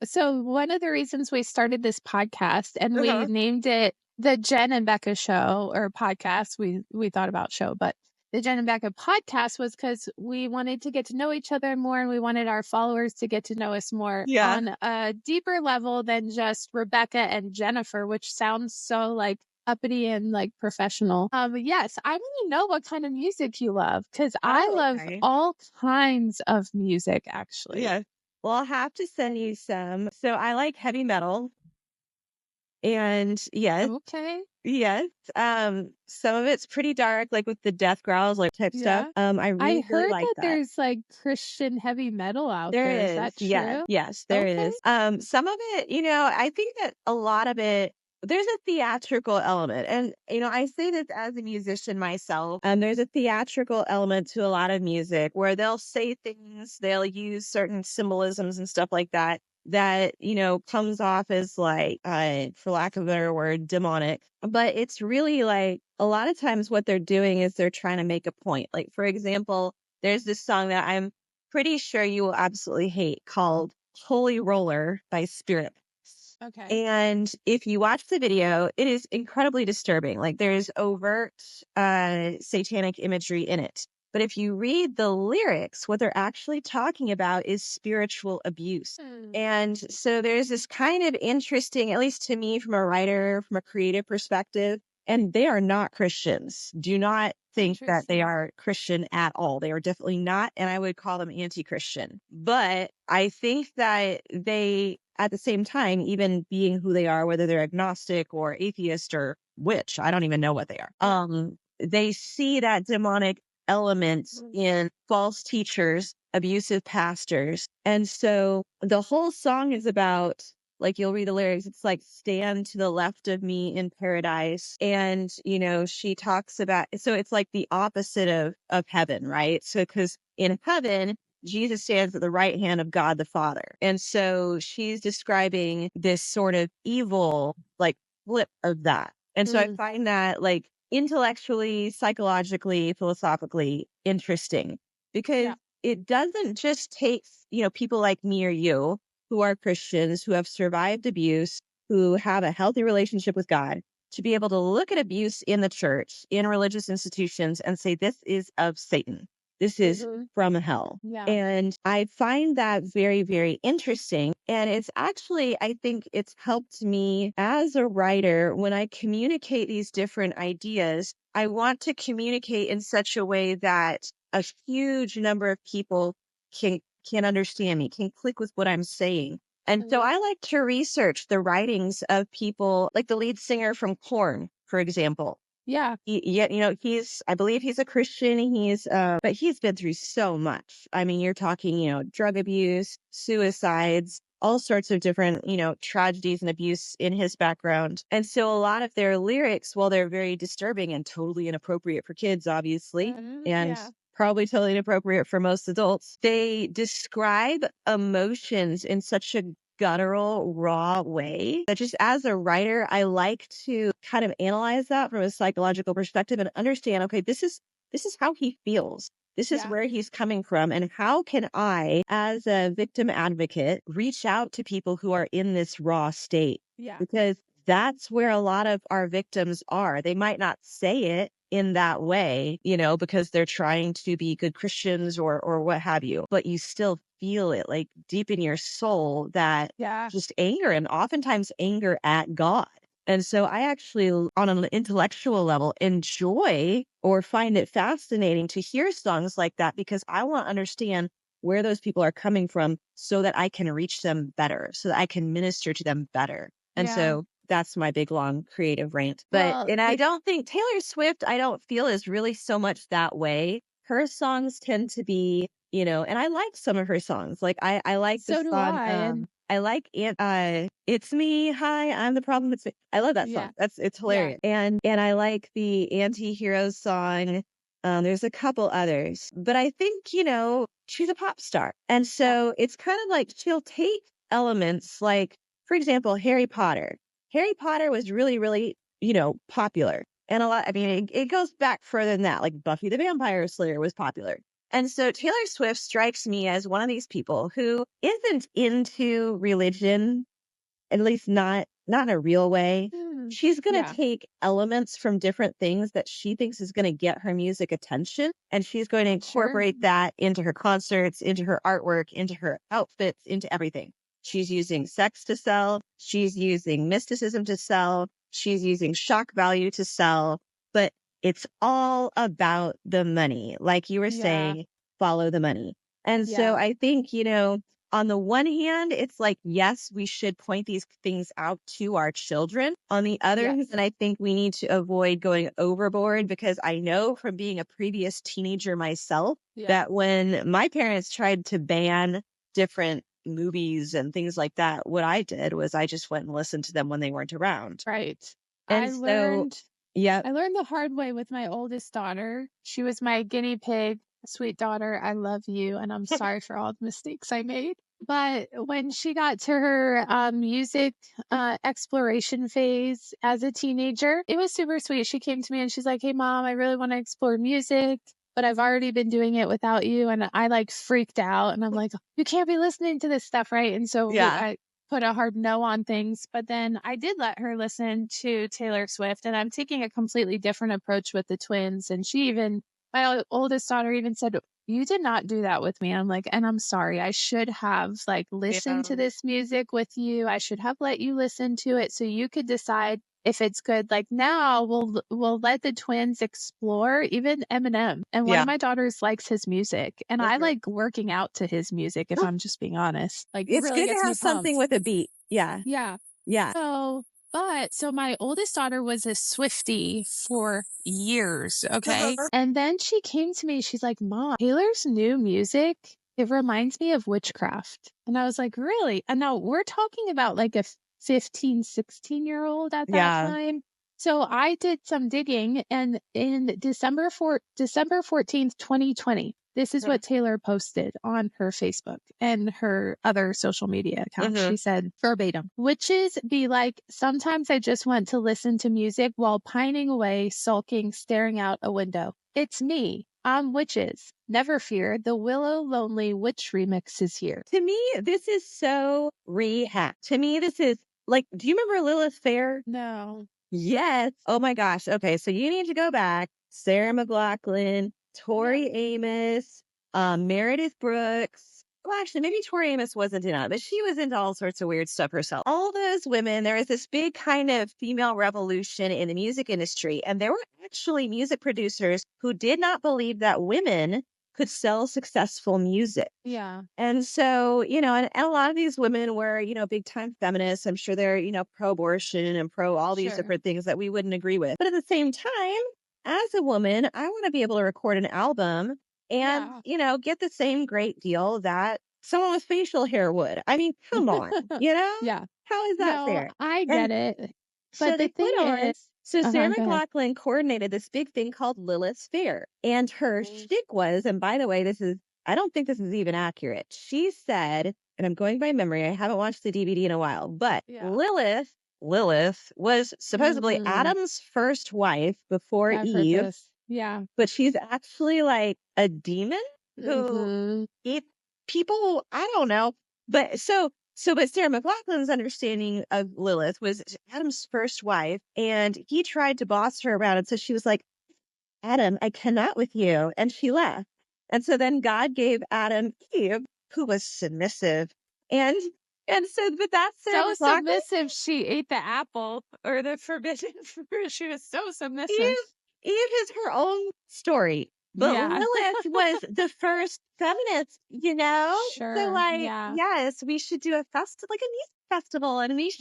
so one of the reasons we started this podcast and we Uh-huh. named it the Jen and Becca show, or podcast, we thought about show, but the Jen and Becca podcast was because we wanted to get to know each other more and we wanted our followers to get to know us more Yeah. on a deeper level than just Rebecca and Jennifer, which sounds so like uppity and like professional. Yes, I want to know what kind of music you love because I Oh, love okay. all kinds of music actually. Yeah. Well, I'll have to send you some. So I like heavy metal. And yes, Okay. yes. Some of it's pretty dark, like with the death growls, like type stuff. Yeah. I I really, really heard like that that. there's like Christian heavy metal out There there. Is is, that yes, true? yes, there Okay. is. Some of it, I think that a lot of it, there's a theatrical element. And, I say this as a musician myself. There's a theatrical element to a lot of music where they'll say things, they'll use certain symbolisms and stuff like that, comes off as like, for lack of a better word, demonic. But it's really like a lot of times what they're doing is they're trying to make a point. Like, for example, there's this song that I'm pretty sure you will absolutely hate called Holy Roller by Spirit. Okay. And if you watch the video, it is incredibly disturbing. Like there's overt satanic imagery in it. But if you read the lyrics, what they're actually talking about is spiritual abuse. Hmm. And so there's this kind of interesting, at least to me, from a writer, from a creative perspective, and they are not Christians. Do not think that they Interesting. are Christian at all. They are definitely not. And I would call them anti-Christian. But I think that they, at the same time, even being who they are, whether they're agnostic or atheist or witch, I don't even know what they are. They see that demonic element in false teachers, abusive pastors. And so the whole song is about, like, you'll read the lyrics, it's like, stand to the left of me in paradise. And, she talks about, so it's like the opposite of heaven, right? So, because in heaven, Jesus stands at the right hand of God the Father. And so she's describing this sort of evil, like, flip of that. And so I Mm. find that, like, intellectually, psychologically, philosophically interesting because Yeah. it doesn't just take, people like me or you who are Christians, who have survived abuse, who have a healthy relationship with God, to be able to look at abuse in the church, in religious institutions, and say, this is of Satan. This is Mm-hmm. from hell. Yeah. And I find that very, very interesting. And it's actually, I think it's helped me as a writer when I communicate these different ideas. I want to communicate in such a way that a huge number of people can understand me, can click with what I'm saying. And so Mm-hmm. I like to research the writings of people like the lead singer from Korn, for example. Yeah. I believe he's a Christian. But he's been through so much. I mean, you're talking, drug abuse, suicides, all sorts of different, tragedies and abuse in his background. And so a lot of their lyrics, while they're very disturbing and totally inappropriate for kids, obviously, and probably totally inappropriate for most adults, they describe emotions in such a guttural, raw way that just as a writer, I like to kind of analyze that from a psychological perspective and understand, okay, this is how he feels. This is where he's coming from. And how can I, as a victim advocate, reach out to people who are in this raw state? Because that's where a lot of our victims are. They might not say it in that way, because they're trying to be good Christians or what have you, but you still feel it like deep in your soul, that just anger, and oftentimes anger at God. And so I actually, on an intellectual level, enjoy or find it fascinating to hear songs like that, because I want to understand where those people are coming from so that I can reach them better, so that I can minister to them better. And so that's my big, long creative rant. And I don't think Taylor Swift, I don't feel is really so much that way. Her songs tend to be, and I like some of her songs. Like I like the song. I like It's Me, Hi, I'm the Problem. It's Me. I love that song. It's hilarious. And I like the Anti-Hero song. There's a couple others, but I think, she's a pop star. And so it's kind of like she'll take elements like, for example, Harry Potter. Harry Potter was really, really, popular. And it goes back further than that. Like Buffy the Vampire Slayer was popular. And so Taylor Swift strikes me as one of these people who isn't into religion, at least not in a real way. She's going to take elements from different things that she thinks is going to get her music attention, and she's going to incorporate that into her concerts, into her artwork, into her outfits, into everything. She's using sex to sell. She's using mysticism to sell. She's using shock value to sell. But it's all about the money. Like you were saying, follow the money. And so I think, on the one hand, it's like, yes, we should point these things out to our children. On the other hand, I think we need to avoid going overboard, because I know from being a previous teenager myself that when my parents tried to ban different movies and things like that, what I did was I just went and listened to them when they weren't around. Right. And I so, learned yeah, I learned the hard way with my oldest daughter. She was my guinea pig. Sweet daughter, I love you, and I'm sorry for all the mistakes I made. But when she got to her music exploration phase as a teenager, it was super sweet. She came to me and she's like, "Hey, Mom, I really want to explore music, but I've already been doing it without you." And I like freaked out, and I'm like, "You can't be listening to this stuff, right?" And so I put a hard no on things, but then I did let her listen to Taylor Swift, and I'm taking a completely different approach with the twins. And my oldest daughter even said, "You did not do that with me." I'm like, and I'm sorry. I should have like listened to this music with you. I should have let you listen to it so you could decide if it's good. Like now we'll let the twins explore even Eminem. And one of my daughters likes his music, and I like working out to his music, if I'm just being honest. Like it it's really good to gets me have something pumped. with a beat. Yeah. Yeah. Yeah. So my oldest daughter was a Swiftie for years, okay? And then she came to me, she's like, "Mom, Taylor's new music, it reminds me of witchcraft." And I was like, "Really?" And now we're talking about like a 15, 16-year-old at that time. So I did some digging, and in December 14th, 2020, this is what Taylor posted on her Facebook and her other social media accounts. She said verbatim, "Witches be like, sometimes I just want to listen to music while pining away, sulking, staring out a window. It's me. I'm Witches. Never fear. The Willow Lonely Witch remix is here." To me, this is so rehacked. To me, this is like, do you remember Lilith Fair? No. Yes. Oh my gosh. Okay. So you need to go back. Sarah McLachlan, Tori Amos, Meredith Brooks. Well, actually, maybe Tori Amos wasn't in it, but she was into all sorts of weird stuff herself. All those women, there was this big kind of female revolution in the music industry. And there were actually music producers who did not believe that women could sell successful music. Yeah. And so, and a lot of these women were, big time feminists. I'm sure they're, pro abortion and pro all these different things that we wouldn't agree with. But at the same time, as a woman, I want to be able to record an album and, get the same great deal that someone with facial hair would. I mean, come on, you know? Yeah. How is that No, fair? I And get it. so But they the put thing on, is, so Sarah go ahead. McLachlan coordinated this big thing called Lilith's Fair. And her shtick was, and by the way, I don't think this is even accurate. She said, and I'm going by memory, I haven't watched the DVD in a while, but Yeah. Lilith was supposedly Adam's first wife before I've heard Eve, this. Yeah. but she's actually like a demon who eat people. I don't know. But but Sarah McLachlan's understanding of Lilith was Adam's first wife, and he tried to boss her around. And so she was like, Adam, I cannot with you. And she left. And so then God gave Adam Eve, who was submissive. And so, but that's Sarah So McLachlan. submissive, she ate the apple or the forbidden fruit. She was so submissive. Eve is her own story. But Yeah. Lilith was the first feminist, you know? So Sure. like, Yeah. yes, we should do a festival, like a music festival, and we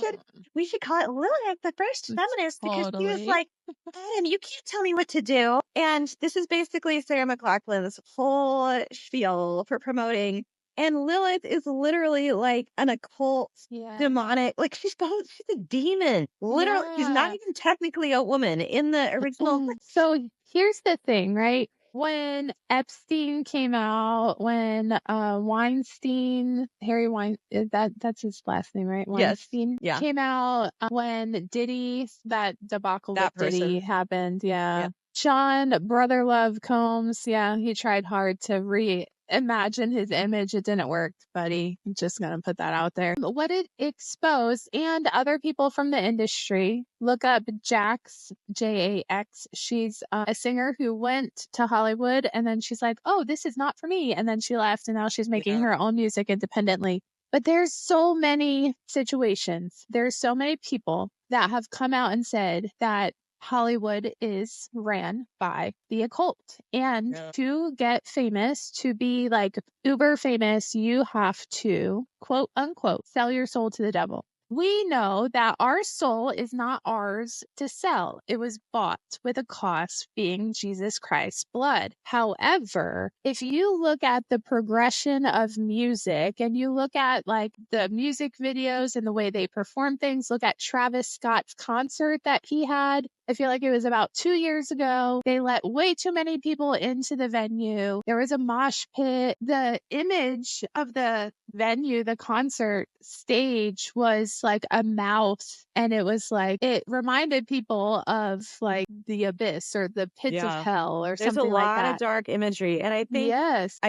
should call it Lilith the first feminist because she was Totally. like, Adam, you can't tell me what to do. And this is basically Sarah McLachlan's whole spiel for promoting. And Lilith is literally like an occult, Yeah. demonic, like she's a demon. Literally, she's not Yeah. even technically a woman in the original. So here's the thing, right? When Epstein came out, when Weinstein, that's his last name, right? Yes. Weinstein Yeah. came out, when Diddy, that debacle That with Diddy person. happened. Yeah. Yep. John Brotherlove Combs, yeah, he tried hard to reimagine his image. It didn't work, buddy. I'm just going to put that out there. But what it exposed, and other people from the industry, look up Jax, Jax. She's a singer who went to Hollywood and then she's like, oh, this is not for me. And then she left and now she's making her own music independently. But there's so many situations. There's so many people that have come out and said that Hollywood is ran by the occult. And to get famous, to be like uber famous, you have to, quote unquote, sell your soul to the devil. We know that our soul is not ours to sell. It was bought with a cost, being Jesus Christ's blood. However, if you look at the progression of music and you look at like the music videos and the way they perform things, look at Travis Scott's concert that he had. I feel like it was about 2 years ago. They let way too many people into the venue. There was a mosh pit. The image of the venue, the concert stage, was like a mouth. And it was like, it reminded people of like the abyss or the pits of hell or There's something like that. There's a lot of dark imagery. And I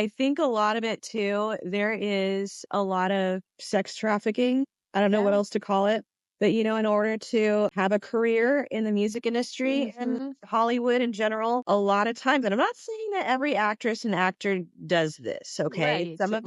think a lot of it too, there is a lot of sex trafficking. I don't know what else to call it. But, you know, in order to have a career in the music industry and Hollywood in general, a lot of times, and I'm not saying that every actress and actor does this, okay? Right, Some of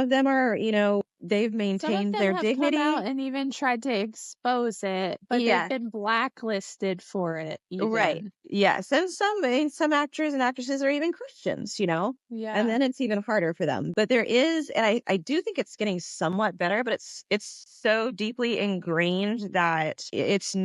them are, you know, they've Some of maintained them their have dignity. come out and even tried to expose it, but they've been blacklisted for it Right. even. Yes. And some actors and actresses are even Christians, you know? And Yeah. then it's even harder for them. But there is, and I do think it's getting somewhat better, but it's so deeply ingrained that it's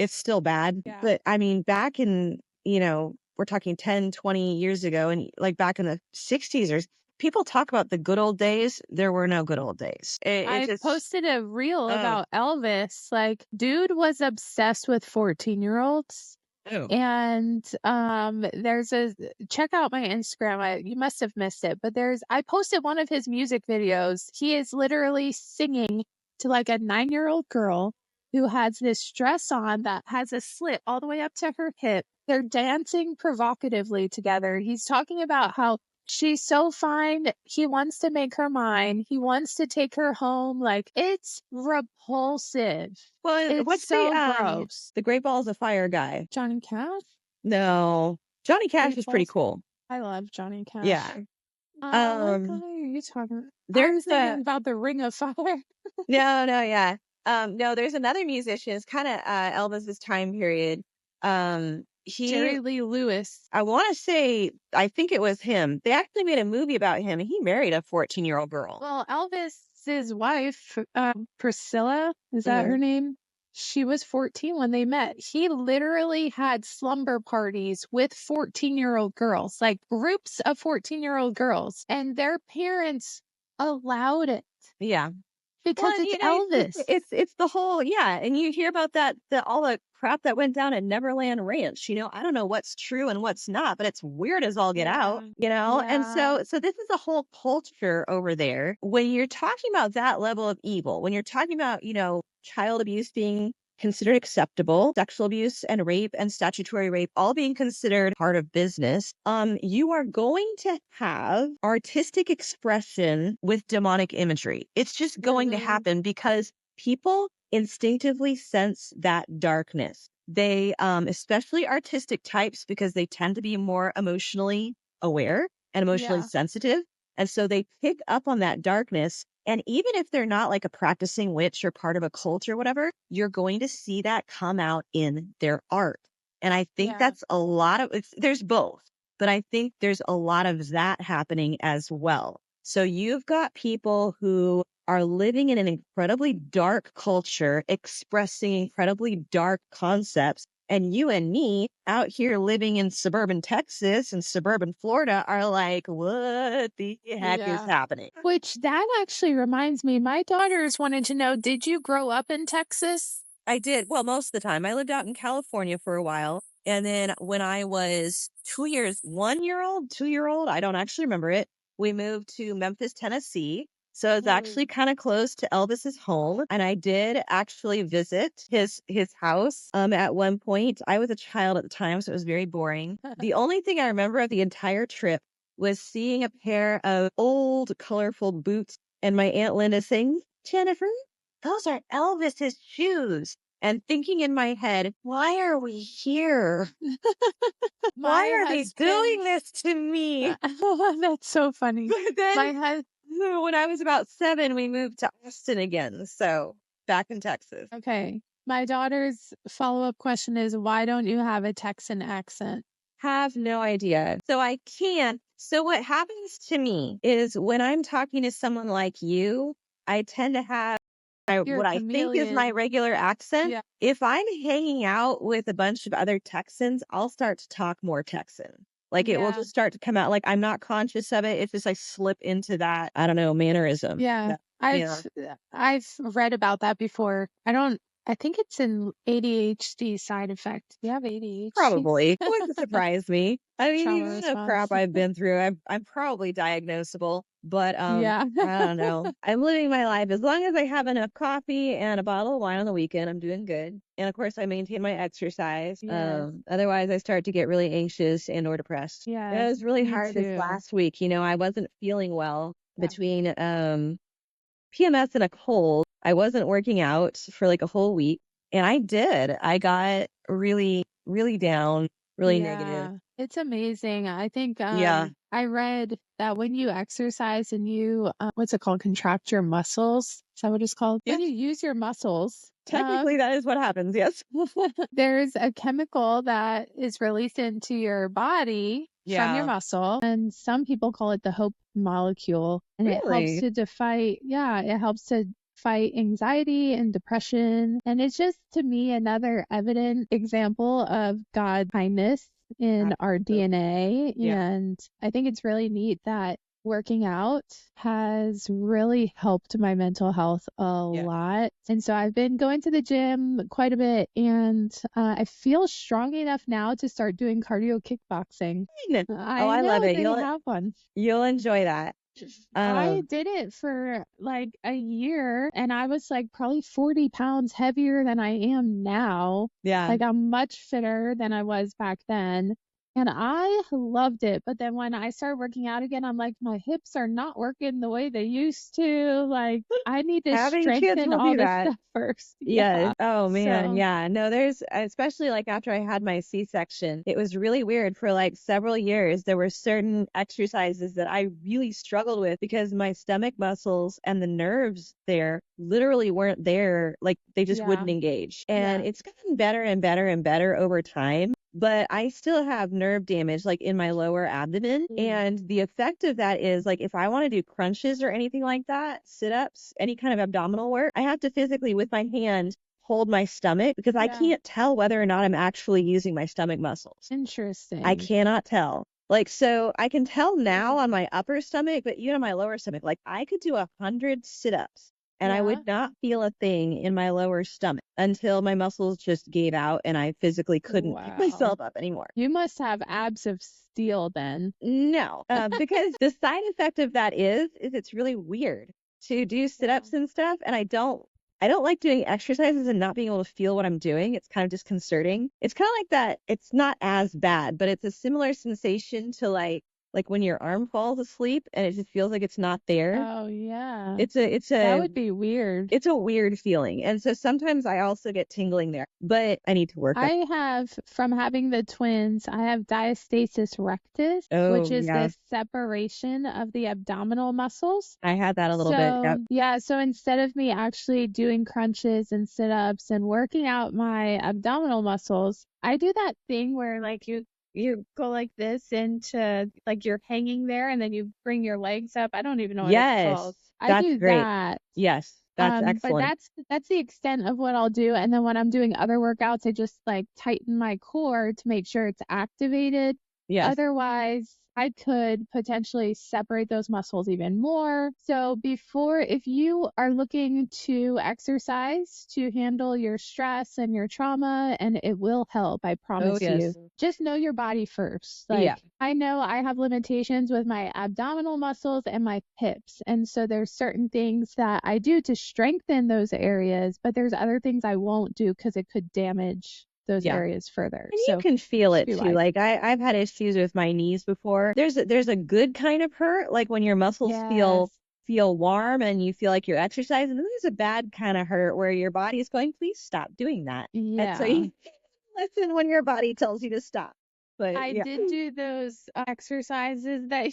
still bad. Yeah. But I mean, back in, you know, we're talking 10, 20 years ago, and like back in the 60s, or people talk about the good old days. There were no good old days. I posted a reel about Elvis. Like, dude was obsessed with 14-year-olds. And check out my Instagram. You must have missed it, but I posted one of his music videos. He is literally singing to like a 9-year-old girl who has this dress on that has a slit all the way up to her hip. They're dancing provocatively together. He's talking about how she's so fine. He wants to make her mine. He wants to take her home. Like, it's repulsive. Well, It's what's so gross. the Great Balls of Fire guy? Johnny Cash? No. Johnny Cash is pretty cool. I love Johnny Cash. Yeah. What guy are you talking about? I There's was thinking about the Ring of Fire. No, yeah. No, there's another musician. It's kind of Elvis's time period. Jerry Lee Lewis. I want to say, I think it was him. They actually made a movie about him, and he married a 14-year-old girl. Well, Elvis's wife, Priscilla, is that her name? She was 14 when they met. He literally had slumber parties with 14-year-old girls, like groups of 14-year-old girls, and their parents allowed it Yeah. because Well, it's it's Elvis. it's the whole yeah, and you hear about that all the crap that went down at Neverland Ranch. I don't know what's true and what's not, but it's weird as all get out. And Yeah. so this is a whole culture over there. When you're talking about that level of evil, when you're talking about child abuse being considered acceptable, sexual abuse and rape and statutory rape all being considered part of business, you are going to have artistic expression with demonic imagery. It's just going to happen because people instinctively sense that darkness. They, especially artistic types, because they tend to be more emotionally aware and emotionally Yeah. sensitive. And so they pick up on that darkness. And even if they're not like a practicing witch or part of a cult or whatever, you're going to see that come out in their art. And I think Yeah. that's a lot of there's both, but I think there's a lot of that happening as well. So you've got people who are living in an incredibly dark culture, expressing incredibly dark concepts. And you and me out here living in suburban Texas and suburban Florida are like, what the heck is happening? Which that actually reminds me, my daughters wanted to know, did you grow up in Texas? I did. Well, most of the time. I lived out in California for a while. And then when I was 1 year old, 2 year old, I don't actually remember it. We moved to Memphis, Tennessee. So it's actually kind of close to Elvis's home. And I did actually visit his house at one point. I was a child at the time, so it was very boring. The only thing I remember of the entire trip was seeing a pair of old, colorful boots and my Aunt Linda saying, Jennifer, those are Elvis's shoes. And thinking in my head, why are we here? Why are they doing this to me? That's so funny. But then when I was about 7, we moved to Austin again. So back in Texas. Okay. My daughter's follow-up question is, why don't you have a Texan accent? Have no idea. So I can't. So what happens to me is when I'm talking to someone like you, I tend to have You're what a I think is my chameleon. regular accent. Yeah. If I'm hanging out with a bunch of other Texans, I'll start to talk more Texan. Like it will Yeah. just start to come out. Like I'm not conscious of it. It's just I slip into that, I don't know, mannerism. Yeah. Yeah. I've read about that before. I think it's an ADHD side effect. You have ADHD? Probably. It wouldn't surprise me. I mean, Trauma you know response. crap I've been through. I'm probably diagnosable, but Yeah. I don't know. I'm living my life. As long as I have enough coffee and a bottle of wine on the weekend, I'm doing good. And of course, I maintain my exercise. Yes. Otherwise, I start to get really anxious and or depressed. It Yes, was really me hard this too. last week. I wasn't feeling well Yeah. between PMS and a cold. I wasn't working out for like a whole week. And I did. I got really, really down, really negative. It's amazing. I think Yeah. I read that when you exercise and you what's it called? Contract your muscles. Is that what it's called? When Yes. you use your muscles, Technically, that is what happens. Yes. there's a chemical that is released into your body from your Yeah. muscle, and some people call it the hope molecule, and it helps Really? it helps to fight anxiety and depression. And it's just, to me, another evident example of God's kindness in our Absolutely. DNA. Yeah. And I think it's really neat that working out has really helped my mental health a lot. And so I've been going to the gym quite a bit, and I feel strong enough now to start doing cardio kickboxing. I love it. They have one. You'll enjoy that. I did it for like a year, and I was like probably 40 pounds heavier than I am now. Yeah. Like I'm much fitter than I was back then. And I loved it. But then when I started working out again, I'm like, my hips are not working the way they used to. Like, I need to Having kids strengthen will all do this that. stuff first. Yes. Oh man. So, Yeah. No, there's especially like after I had my C-section, it was really weird for like several years. There were certain exercises that I really struggled with because my stomach muscles and the nerves there literally weren't there. Like they just wouldn't engage. And it's gotten better and better and better over time. But I still have nerve damage like in my lower abdomen. And the effect of that is like if I want to do crunches or anything like that, sit-ups, any kind of abdominal work, I have to physically with my hand hold my stomach because I can't tell whether or not I'm actually using my stomach muscles. interesting. I cannot tell. Like, so I can tell now on my upper stomach, but even on my lower stomach, like I could do 100 sit-ups and I Yeah. would not feel a thing in my lower stomach until my muscles just gave out and I physically couldn't pick Wow. myself up anymore. You must have abs of steel then. No, because the side effect of that is it's really weird to do sit-ups and stuff, and I don't like doing exercises and not being able to feel what I'm doing. It's kind of disconcerting. It's kind of like that. It's not as bad, but it's a similar sensation to like when your arm falls asleep and it just feels like it's not there. Oh, yeah. It's That a would be weird. it's a weird feeling. And so sometimes I also get tingling there, but I need to work on. I have, from having the twins, I have diastasis rectus, Oh, which is yeah. the separation of the abdominal muscles. I had that a little bit. Yep. Yeah, so instead of me actually doing crunches and sit-ups and working out my abdominal muscles, I do that thing where like you go like this into like you're hanging there and then you bring your legs up. I don't even know what it's called. I That's do great. that. Yes, that's But excellent. that's the extent of what I'll do. And then when I'm doing other workouts, I just like tighten my core to make sure it's activated. Yes. Otherwise, I could potentially separate those muscles even more. So if you are looking to exercise to handle your stress and your trauma, and it will help, I promise you, just know your body first. Like, I know I have limitations with my abdominal muscles and my hips. And so there's certain things that I do to strengthen those areas, but there's other things I won't do because it could damage those areas further. And So you can feel it be too. wise. Like I've had issues with my knees before. There's a good kind of hurt, like when your muscles feel warm and you feel like you're exercising. And then there's a bad kind of hurt where your body is going, please stop doing that. And so you listen when your body tells you to stop. But I did do those exercises that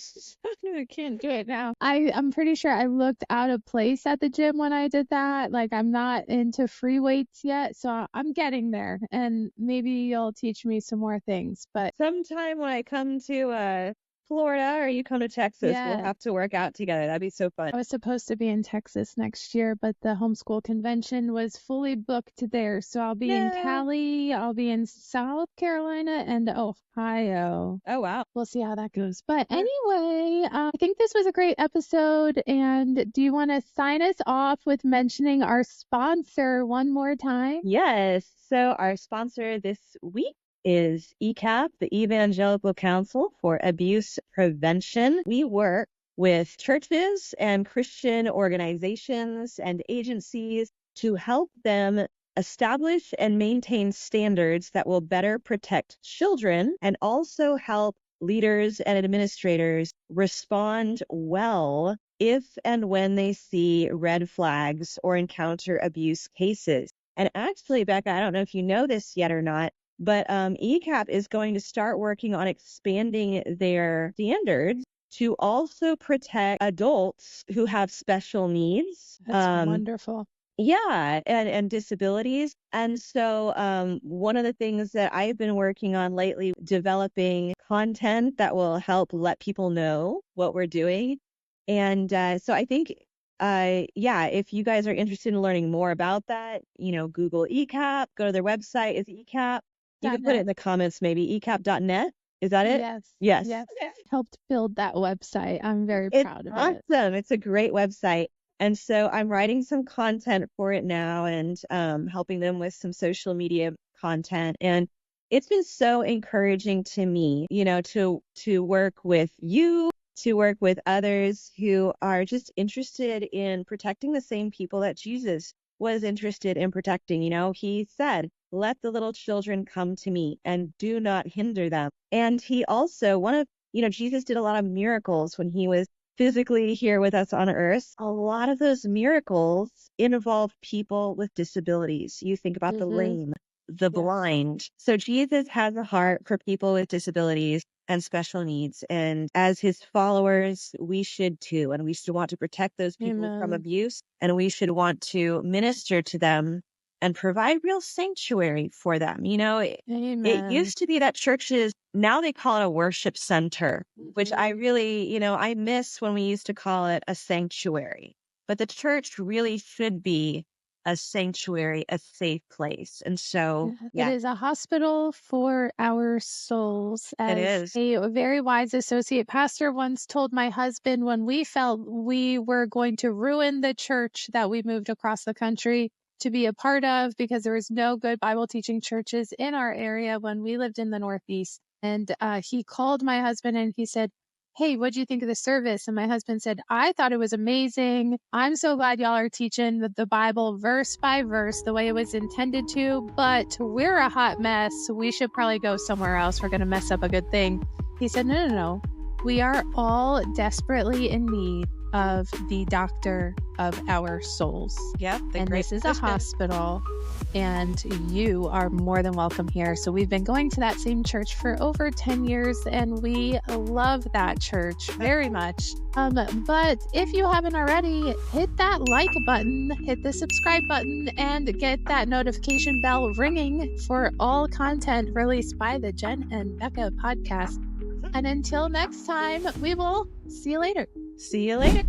I can't do it now. I'm pretty sure I looked out of place at the gym when I did that. Like I'm not into free weights yet, so I'm getting there. And maybe you'll teach me some more things. But sometime when I come to Florida or you come to Texas, we'll have to work out together. That'd be so fun. I was supposed to be in Texas next year, but the homeschool convention was fully booked there. So I'll be in Cali, I'll be in South Carolina and Ohio. Oh, wow. We'll see how that goes. But anyway, I think this was a great episode. And do you want to sign us off with mentioning our sponsor one more time? Yes. So our sponsor this week is ECAP, the Evangelical Council for Abuse Prevention. We work with churches and Christian organizations and agencies to help them establish and maintain standards that will better protect children and also help leaders and administrators respond well if and when they see red flags or encounter abuse cases. And actually, Becca, I don't know if you know this yet or not, but ECAP is going to start working on expanding their standards to also protect adults who have special needs. That's wonderful. Yeah, and disabilities. And so one of the things that I've been working on lately, developing content that will help let people know what we're doing. And so I think, if you guys are interested in learning more about that, Google ECAP, go to their website, is ECAP. You can put it in the comments, maybe ecap.net. Is that it? Yes. Helped build that website. I'm very proud of it. It's awesome. It's a great website. And so I'm writing some content for it now and helping them with some social media content. And it's been so encouraging to me, to work with you, to work with others who are just interested in protecting the same people that Jesus was interested in protecting. He said, let the little children come to me and do not hinder them. And he also, Jesus did a lot of miracles when he was physically here with us on earth. A lot of those miracles involve people with disabilities. You think about the lame, the blind. So Jesus has a heart for people with disabilities and special needs. And as his followers, we should too. And we should want to protect those people from abuse. And we should want to minister to them and provide real sanctuary for them. It used to be that churches, now they call it a worship center, which I really, I miss when we used to call it a sanctuary. But the church really should be a sanctuary, a safe place. And so, It is a hospital for our souls. it As is. a very wise associate pastor once told my husband when we felt we were going to ruin the church that we moved across the country to be a part of because there was no good Bible teaching churches in our area when we lived in the Northeast. And he called my husband and he said, "Hey, what'd you think of the service?" And my husband said, "I thought it was amazing. I'm so glad y'all are teaching the Bible verse by verse the way it was intended to, but we're a hot mess. We should probably go somewhere else. We're going to mess up a good thing." He said, No. We are all desperately in need of the doctor of our souls. Yep. And this is a hospital, and you are more than welcome here. So we've been going to that same church for over 10 years, and we love that church very much. But if you haven't already, hit that like button, hit the subscribe button, and get that notification bell ringing for all content released by the Jen and Becca podcast. And until next time, we will see you later. See you later.